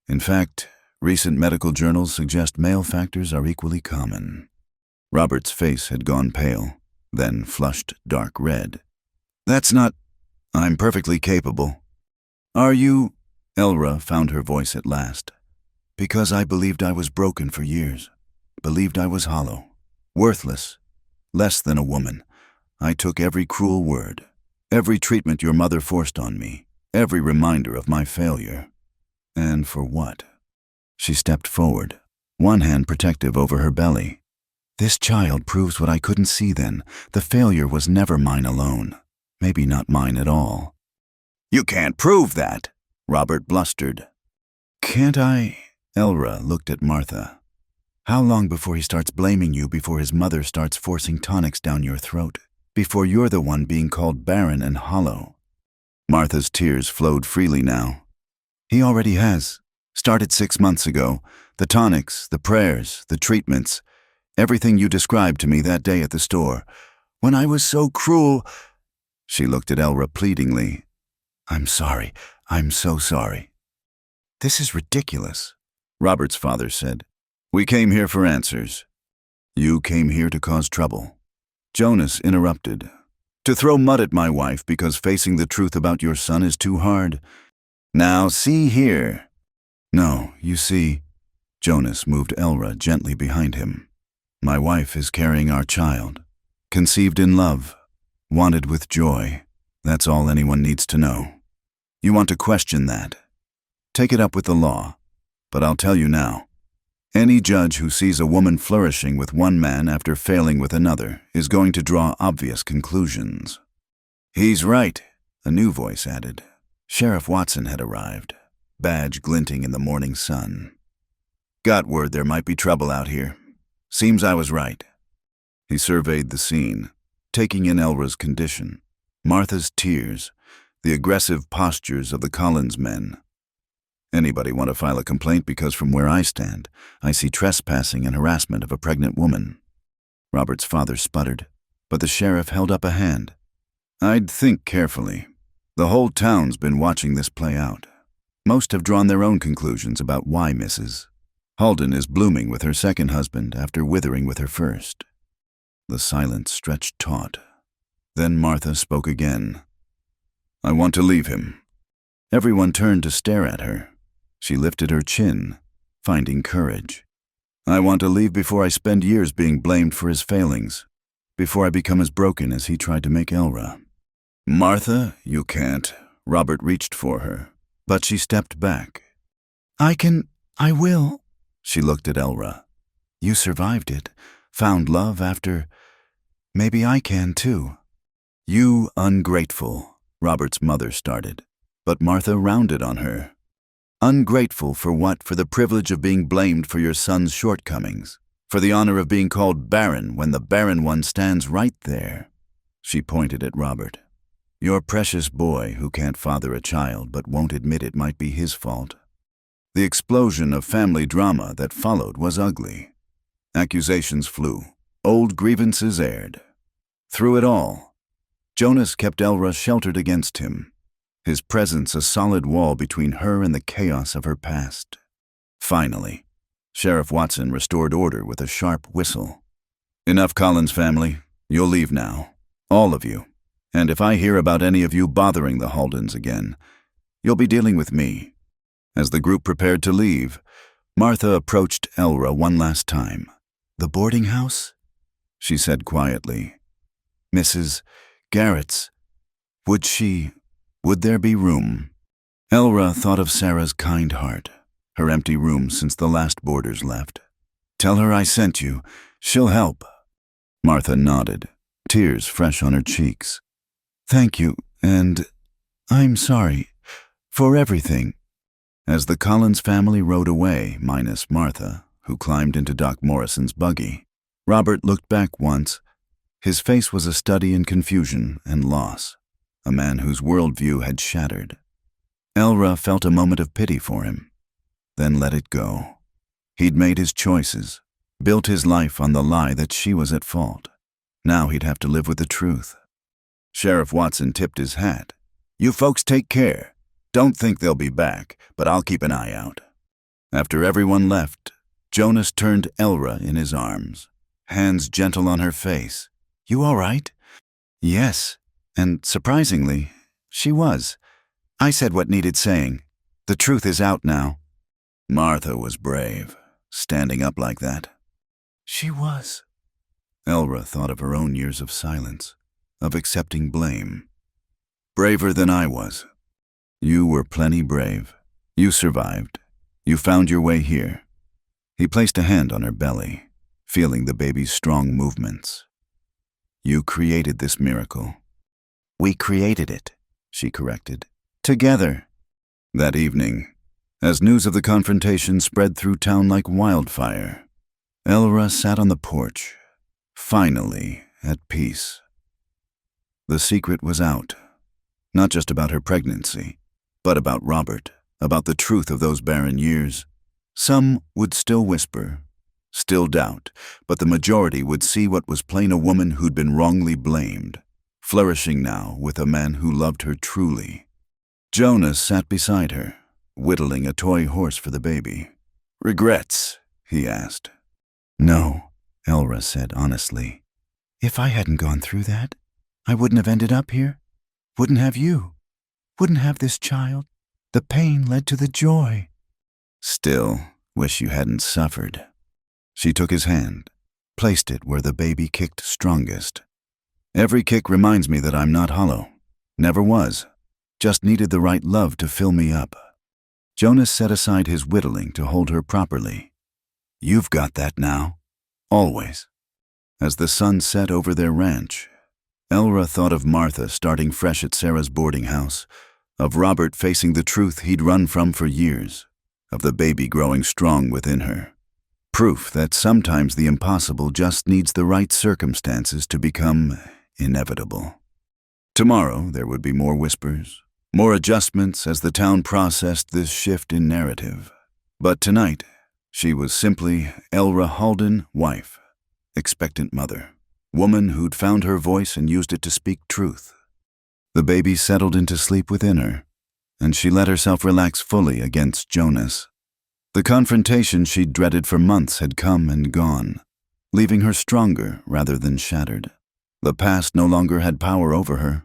In fact, recent medical journals suggest male factors are equally common. Robert's face had gone pale, then flushed dark red. That's not... I'm perfectly capable. Are you... Elra found her voice at last. Because I believed I was broken for years. Believed I was hollow. Worthless. Less than a woman. I took every cruel word. Every treatment your mother forced on me. Every reminder of my failure. And for what? She stepped forward, one hand protective over her belly. This child proves what I couldn't see then. The failure was never mine alone. Maybe not mine at all. You can't prove that, Robert blustered. Can't I? Elra looked at Martha. How long before he starts blaming you, before his mother starts forcing tonics down your throat, before you're the one being called barren and hollow? Martha's tears flowed freely now. He already has. Started 6 months ago. The tonics, the prayers, the treatments, everything you described to me that day at the store. When I was so cruel... She looked at Elra pleadingly. I'm sorry. I'm so sorry. This is ridiculous, Robert's father said. We came here for answers. You came here to cause trouble. Jonas interrupted. To throw mud at my wife because facing the truth about your son is too hard. Now, see here. No, you see, Jonas moved Elra gently behind him. My wife is carrying our child. Conceived in love. Wanted with joy. That's all anyone needs to know. You want to question that? Take it up with the law. But I'll tell you now. Any judge who sees a woman flourishing with one man after failing with another is going to draw obvious conclusions. He's right, a new voice added. Sheriff Watson had arrived, badge glinting in the morning sun. Got word there might be trouble out here. Seems I was right. He surveyed the scene, taking in Elra's condition, Martha's tears, the aggressive postures of the Collins men. Anybody want to file a complaint because from where I stand, I see trespassing and harassment of a pregnant woman. Robert's father sputtered, but the sheriff held up a hand. I'd think carefully. The whole town's been watching this play out. Most have drawn their own conclusions about why Mrs. Halden is blooming with her second husband after withering with her first. The silence stretched taut. Then Martha spoke again. I want to leave him. Everyone turned to stare at her. She lifted her chin, finding courage. I want to leave before I spend years being blamed for his failings, before I become as broken as he tried to make Elra. Martha, you can't. Robert reached for her, but she stepped back, I will. She looked at Elra. You survived it, found love after. Maybe I can too. You ungrateful, Robert's mother started, but Martha rounded on her. Ungrateful for what? For the privilege of being blamed for your son's shortcomings, for the honor of being called barren when the barren one stands right there. She pointed at Robert. Your precious boy who can't father a child but won't admit it might be his fault. The explosion of family drama that followed was ugly. Accusations flew, old grievances aired. Through it all, Jonas kept Elra sheltered against him, his presence a solid wall between her and the chaos of her past. Finally, Sheriff Watson restored order with a sharp whistle. Enough, Collins family. You'll leave now. All of you. And if I hear about any of you bothering the Haldens again, you'll be dealing with me. As the group prepared to leave, Martha approached Elra one last time. The boarding house? She said quietly. Mrs. Garrett's. Would there be room? Elra thought of Sarah's kind heart, her empty room since the last boarders left. Tell her I sent you. She'll help. Martha nodded, tears fresh on her cheeks. Thank you, and I'm sorry for everything. As the Collins family rode away, minus Martha, who climbed into Doc Morrison's buggy, Robert looked back once. His face was a study in confusion and loss, a man whose worldview had shattered. Elra felt a moment of pity for him, then let it go. He'd made his choices, built his life on the lie that she was at fault. Now he'd have to live with the truth. Sheriff Watson tipped his hat. You folks take care. Don't think they'll be back, but I'll keep an eye out. After everyone left, Jonas turned Elra in his arms, hands gentle on her face. You all right? Yes, and surprisingly, she was. I said what needed saying. The truth is out now. Martha was brave, standing up like that. She was. Elra thought of her own years of silence, of accepting blame. Braver than I was. You were plenty brave. You survived. You found your way here. He placed a hand on her belly, feeling the baby's strong movements. You created this miracle. We created it, she corrected. Together. That evening, as news of the confrontation spread through town like wildfire, Elra sat on the porch, finally at peace. The secret was out, not just about her pregnancy, but about Robert, about the truth of those barren years. Some would still whisper, still doubt, but the majority would see what was plain a woman who'd been wrongly blamed, flourishing now with a man who loved her truly. Jonas sat beside her, whittling a toy horse for the baby. Regrets? He asked. No, Elra said honestly. If I hadn't gone through that, I wouldn't have ended up here. Wouldn't have you. Wouldn't have this child. The pain led to the joy. Still, wish you hadn't suffered. She took his hand, placed it where the baby kicked strongest. Every kick reminds me that I'm not hollow. Never was. Just needed the right love to fill me up. Jonas set aside his whittling to hold her properly. You've got that now. Always. As the sun set over their ranch, Elra thought of Martha starting fresh at Sarah's boarding house, of Robert facing the truth he'd run from for years, of the baby growing strong within her. Proof that sometimes the impossible just needs the right circumstances to become inevitable. Tomorrow there would be more whispers, more adjustments as the town processed this shift in narrative. But tonight, she was simply Elra Halden, wife, expectant mother, woman who'd found her voice and used it to speak truth. The baby settled into sleep within her, and she let herself relax fully against Jonas. The confrontation she'd dreaded for months had come and gone, leaving her stronger rather than shattered. The past no longer had power over her.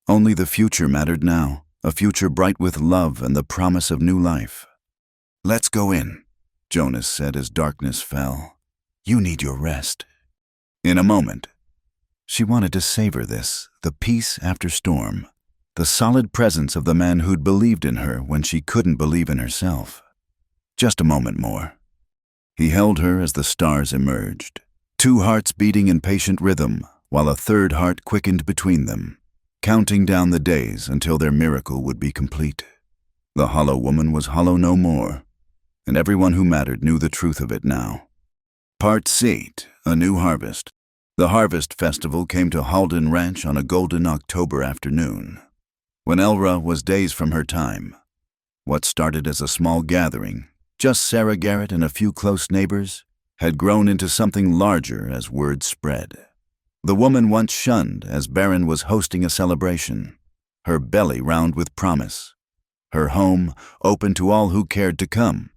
Only the future mattered now, a future bright with love and the promise of new life. Let's go in, Jonas said as darkness fell. You need your rest. In a moment. She wanted to savor this, the peace after storm, the solid presence of the man who'd believed in her when she couldn't believe in herself. Just a moment more. He held her as the stars emerged, two hearts beating in patient rhythm, while a third heart quickened between them, counting down the days until their miracle would be complete. The hollow woman was hollow no more, and everyone who mattered knew the truth of it now. Part 8, A New Harvest. The Harvest Festival came to Halden Ranch on a golden October afternoon, when Elra was days from her time. What started as a small gathering, just Sarah Garrett and a few close neighbors, had grown into something larger as word spread. The woman once shunned as Barron was hosting a celebration, her belly round with promise, her home open to all who cared to come.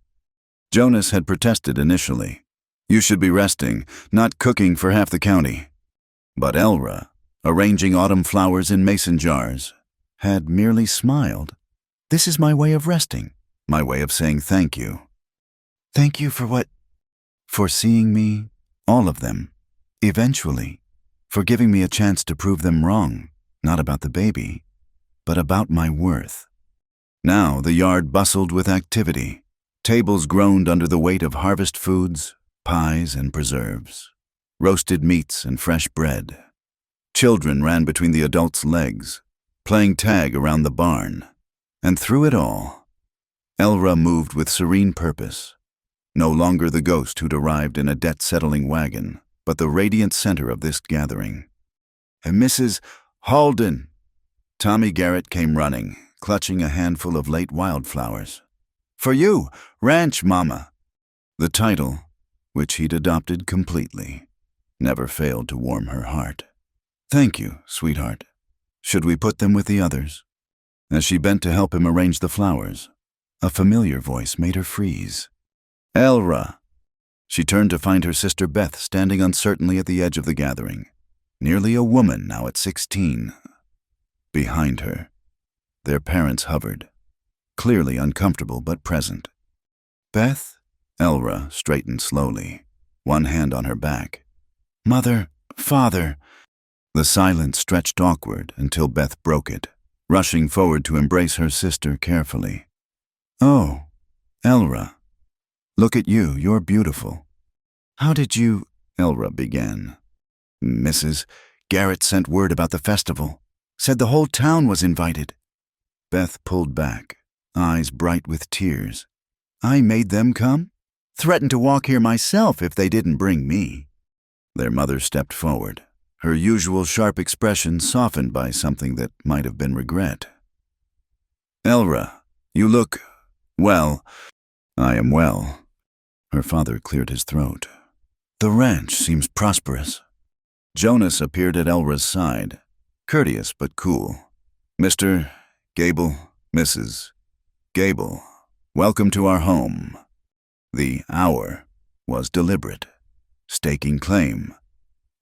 Jonas had protested initially. You should be resting, not cooking for half the county. But Elra, arranging autumn flowers in mason jars, had merely smiled. This is my way of resting, my way of saying thank you. Thank you for what? For seeing me, all of them, eventually, for giving me a chance to prove them wrong, not about the baby, but about my worth. Now the yard bustled with activity. Tables groaned under the weight of harvest foods, pies and preserves, roasted meats and fresh bread. Children ran between the adults' legs, playing tag around the barn. And through it all, Elra moved with serene purpose, no longer the ghost who'd arrived in a debt-settling wagon, but the radiant center of this gathering. And Mrs. Halden! Tommy Garrett came running, clutching a handful of late wildflowers. For you, Ranch Mama! The title, which he'd adopted completely, never failed to warm her heart. Thank you, sweetheart. Should we put them with the others? As she bent to help him arrange the flowers, a familiar voice made her freeze. Elra! She turned to find her sister Beth standing uncertainly at the edge of the gathering, nearly a woman now at 16. Behind her, their parents hovered, clearly uncomfortable but present. Beth? Elra straightened slowly, one hand on her back. Mother, Father. The silence stretched awkward until Beth broke it, rushing forward to embrace her sister carefully. Oh, Elra. Look at you, you're beautiful. How did you... Elra began. Mrs. Garrett sent word about the festival, said the whole town was invited. Beth pulled back, eyes bright with tears. I made them come? Threatened to walk here myself if they didn't bring me. Their mother stepped forward, her usual sharp expression softened by something that might have been regret. Elra, you look... well. I am well. Her father cleared his throat. The ranch seems prosperous. Jonas appeared at Elra's side, courteous but cool. Mr. Gable, Mrs. Gable, welcome to our home. The "our" was deliberate, staking claim.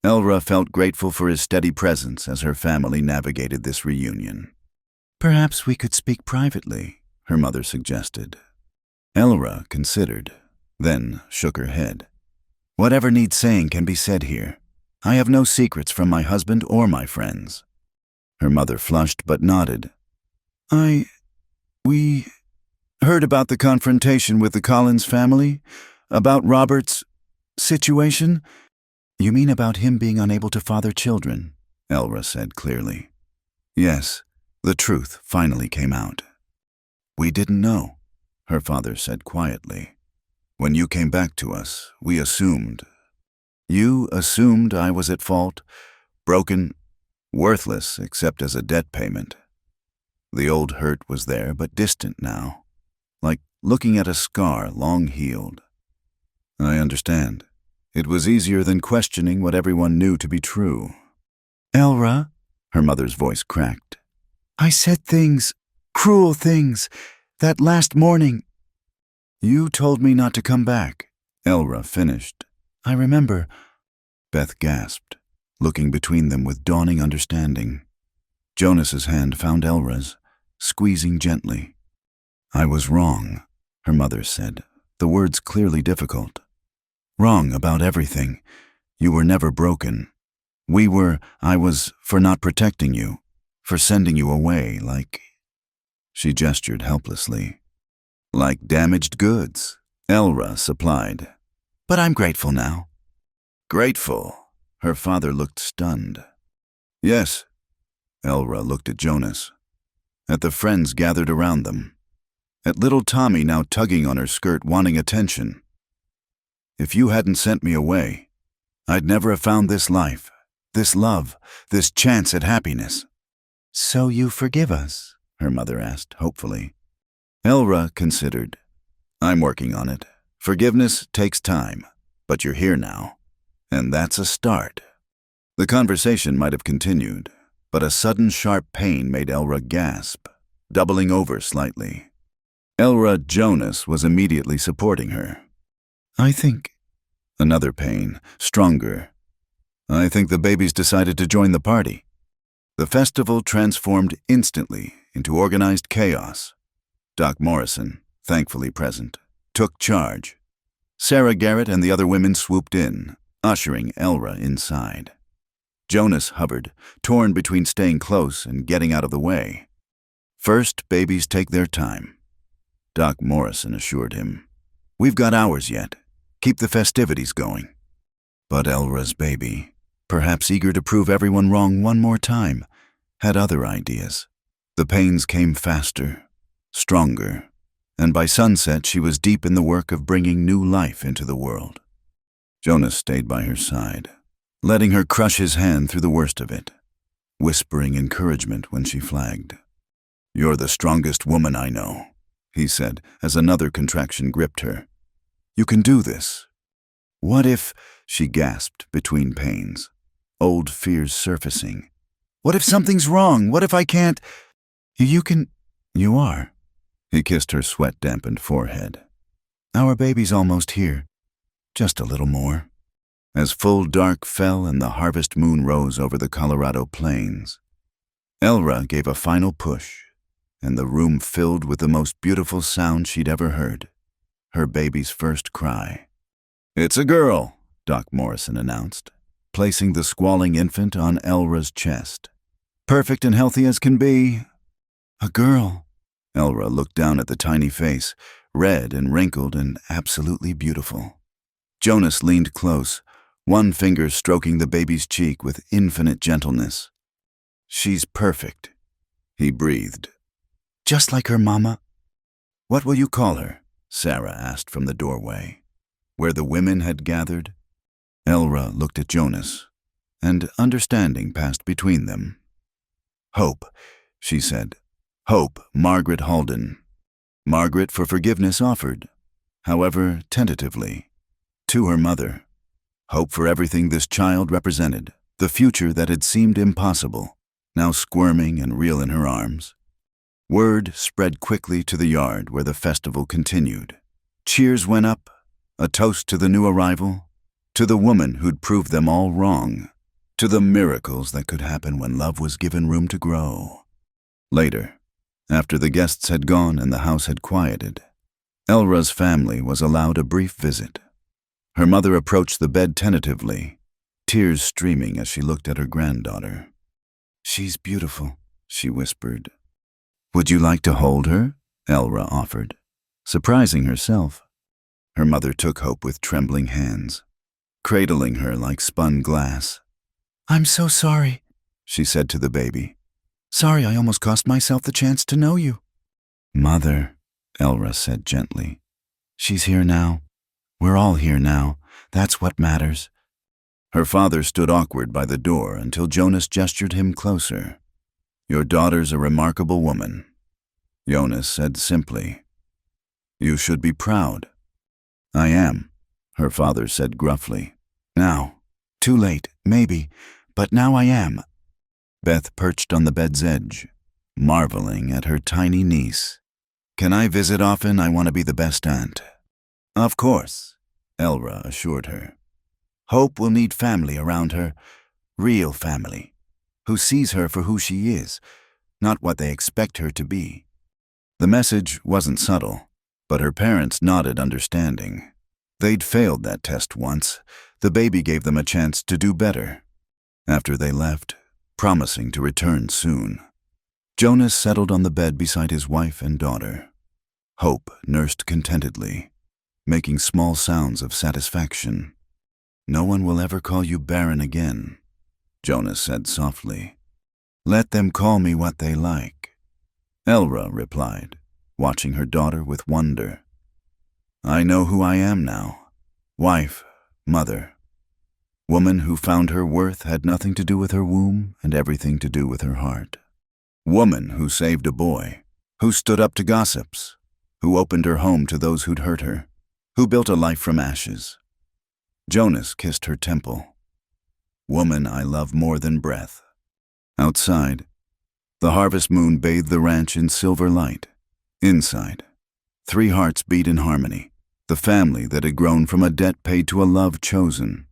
Elra felt grateful for his steady presence as her family navigated this reunion. Perhaps we could speak privately, her mother suggested. Elra considered, then shook her head. Whatever needs saying can be said here. I have no secrets from my husband or my friends. Her mother flushed but nodded. We heard about the confrontation with the Collins family, about Robert's situation. You mean about him being unable to father children, Elra said clearly. Yes, the truth finally came out. We didn't know, her father said quietly. When you came back to us, we assumed. You assumed I was at fault, broken, worthless except as a debt payment. The old hurt was there but distant now, like looking at a scar long healed. I understand. It was easier than questioning what everyone knew to be true. Elra, her mother's voice cracked. I said things, cruel things, that last morning. You told me not to come back, Elra finished. I remember. Beth gasped, looking between them with dawning understanding. Jonas's hand found Elra's, squeezing gently. I was wrong, her mother said, the words clearly difficult. Wrong about everything. You were never broken. I was, for not protecting you, for sending you away like... She gestured helplessly. Like damaged goods, Elra supplied. But I'm grateful now. Grateful? Her father looked stunned. Yes. Elra looked at Jonas, at the friends gathered around them, at little Tommy now tugging on her skirt, wanting attention. If you hadn't sent me away, I'd never have found this life, this love, this chance at happiness. So you forgive us? Her mother asked, hopefully. Elra considered. I'm working on it. Forgiveness takes time, but you're here now, and that's a start. The conversation might have continued, but a sudden sharp pain made Elra gasp, doubling over slightly. Elra Jonas was immediately supporting her. I think... Another pain, stronger. I think the babies decided to join the party. The festival transformed instantly into organized chaos. Doc Morrison, thankfully present, took charge. Sarah Garrett and the other women swooped in, ushering Elra inside. Jonas hovered, torn between staying close and getting out of the way. First, babies take their time. Doc Morrison assured him. We've got hours yet. Keep the festivities going. But Elra's baby, perhaps eager to prove everyone wrong one more time, had other ideas. The pains came faster, stronger, and by sunset she was deep in the work of bringing new life into the world. Jonas stayed by her side, letting her crush his hand through the worst of it, whispering encouragement when she flagged. You're the strongest woman I know, he said as another contraction gripped her. You can do this. What if, she gasped between pains, old fears surfacing. What if something's wrong? What if I can't? You are. He kissed her sweat-dampened forehead. Our baby's almost here. Just a little more. As full dark fell and the harvest moon rose over the Colorado plains, Elra gave a final push, and the room filled with the most beautiful sound she'd ever heard. Her baby's first cry. It's a girl, Doc Morrison announced, placing the squalling infant on Elra's chest. Perfect and healthy as can be. A girl. Elra looked down at the tiny face, red and wrinkled and absolutely beautiful. Jonas leaned close, one finger stroking the baby's cheek with infinite gentleness. She's perfect, he breathed. Just like her mama. What will you call her? Sarah asked from the doorway, where the women had gathered. Elra looked at Jonas, and understanding passed between them. Hope, she said. Hope, Margaret Halden. Margaret for forgiveness offered, however tentatively, to her mother. Hope for everything this child represented, the future that had seemed impossible, now squirming and real in her arms. Word spread quickly to the yard where the festival continued. Cheers went up, a toast to the new arrival, to the woman who'd proved them all wrong, to the miracles that could happen when love was given room to grow. Later, after the guests had gone and the house had quieted, Elra's family was allowed a brief visit. Her mother approached the bed tentatively, tears streaming as she looked at her granddaughter. She's beautiful, she whispered. Would you like to hold her? Elra offered, surprising herself. Her mother took Hope with trembling hands, cradling her like spun glass. I'm so sorry, she said to the baby. Sorry I almost cost myself the chance to know you. Mother, Elra said gently. She's here now. We're all here now. That's what matters. Her father stood awkward by the door until Jonas gestured him closer. Your daughter's a remarkable woman, Jonas said simply. You should be proud. I am, her father said gruffly. Now, too late, maybe, but now I am. Beth perched on the bed's edge, marveling at her tiny niece. Can I visit often? I want to be the best aunt. Of course, Elra assured her. Hope will need family around her, real family, who sees her for who she is, not what they expect her to be. The message wasn't subtle, but her parents nodded understanding. They'd failed that test once. The baby gave them a chance to do better. After they left, promising to return soon, Jonas settled on the bed beside his wife and daughter. Hope nursed contentedly, making small sounds of satisfaction. "No one will ever call you Baron again," Jonas said softly. "Let them call me what they like." Elra replied, watching her daughter with wonder. "I know who I am now. Wife, mother. Woman who found her worth had nothing to do with her womb and everything to do with her heart. Woman who saved a boy, who stood up to gossips, who opened her home to those who'd hurt her, who built a life from ashes." Jonas kissed her temple. "Woman I love more than breath." Outside, the harvest moon bathed the ranch in silver light. Inside, 3 hearts beat in harmony, the family that had grown from a debt paid to a love chosen.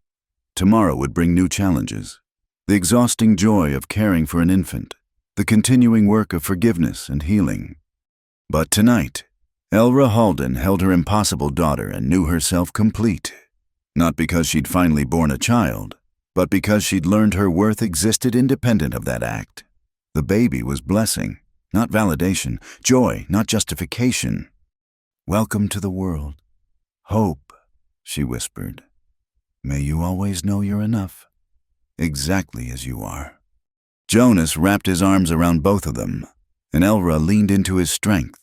Tomorrow would bring new challenges, the exhausting joy of caring for an infant, the continuing work of forgiveness and healing. But tonight, Elra Halden held her impossible daughter and knew herself complete. Not because she'd finally born a child, but because she'd learned her worth existed independent of that act. The baby was blessing, not validation, joy, not justification. "Welcome to the world. Hope," she whispered. "May you always know you're enough, exactly as you are." Jonas wrapped his arms around both of them, and Elra leaned into his strength.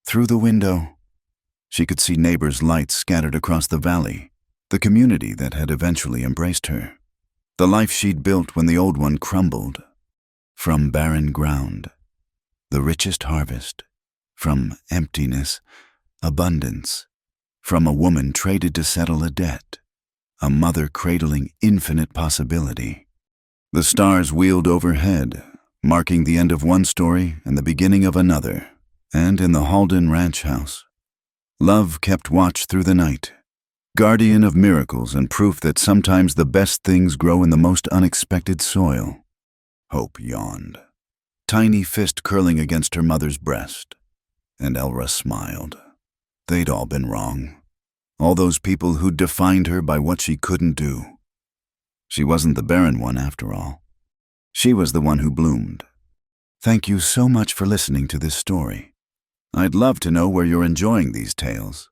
Through the window, she could see neighbors' lights scattered across the valley, the community that had eventually embraced her, the life she'd built when the old one crumbled. From barren ground, the richest harvest. From emptiness, abundance. From a woman traded to settle a debt. A mother cradling infinite possibility. The stars wheeled overhead, marking the end of one story and the beginning of another. And in the Halden ranch house, love kept watch through the night, guardian of miracles and proof that sometimes the best things grow in the most unexpected soil. Hope yawned, tiny fist curling against her mother's breast, and Elra smiled. They'd all been wrong. All those people who'd defined her by what she couldn't do. She wasn't the barren one after all. She was the one who bloomed. Thank you so much for listening to this story. I'd love to know where you're enjoying these tales.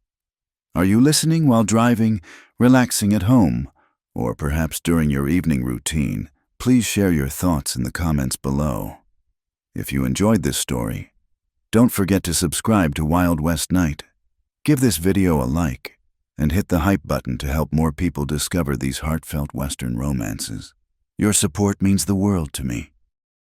Are you listening while driving, relaxing at home, or perhaps during your evening routine? Please share your thoughts in the comments below. If you enjoyed this story, don't forget to subscribe to Wild West Night. Give this video a like, and hit the hype button to help more people discover these heartfelt Western romances. Your support means the world to me.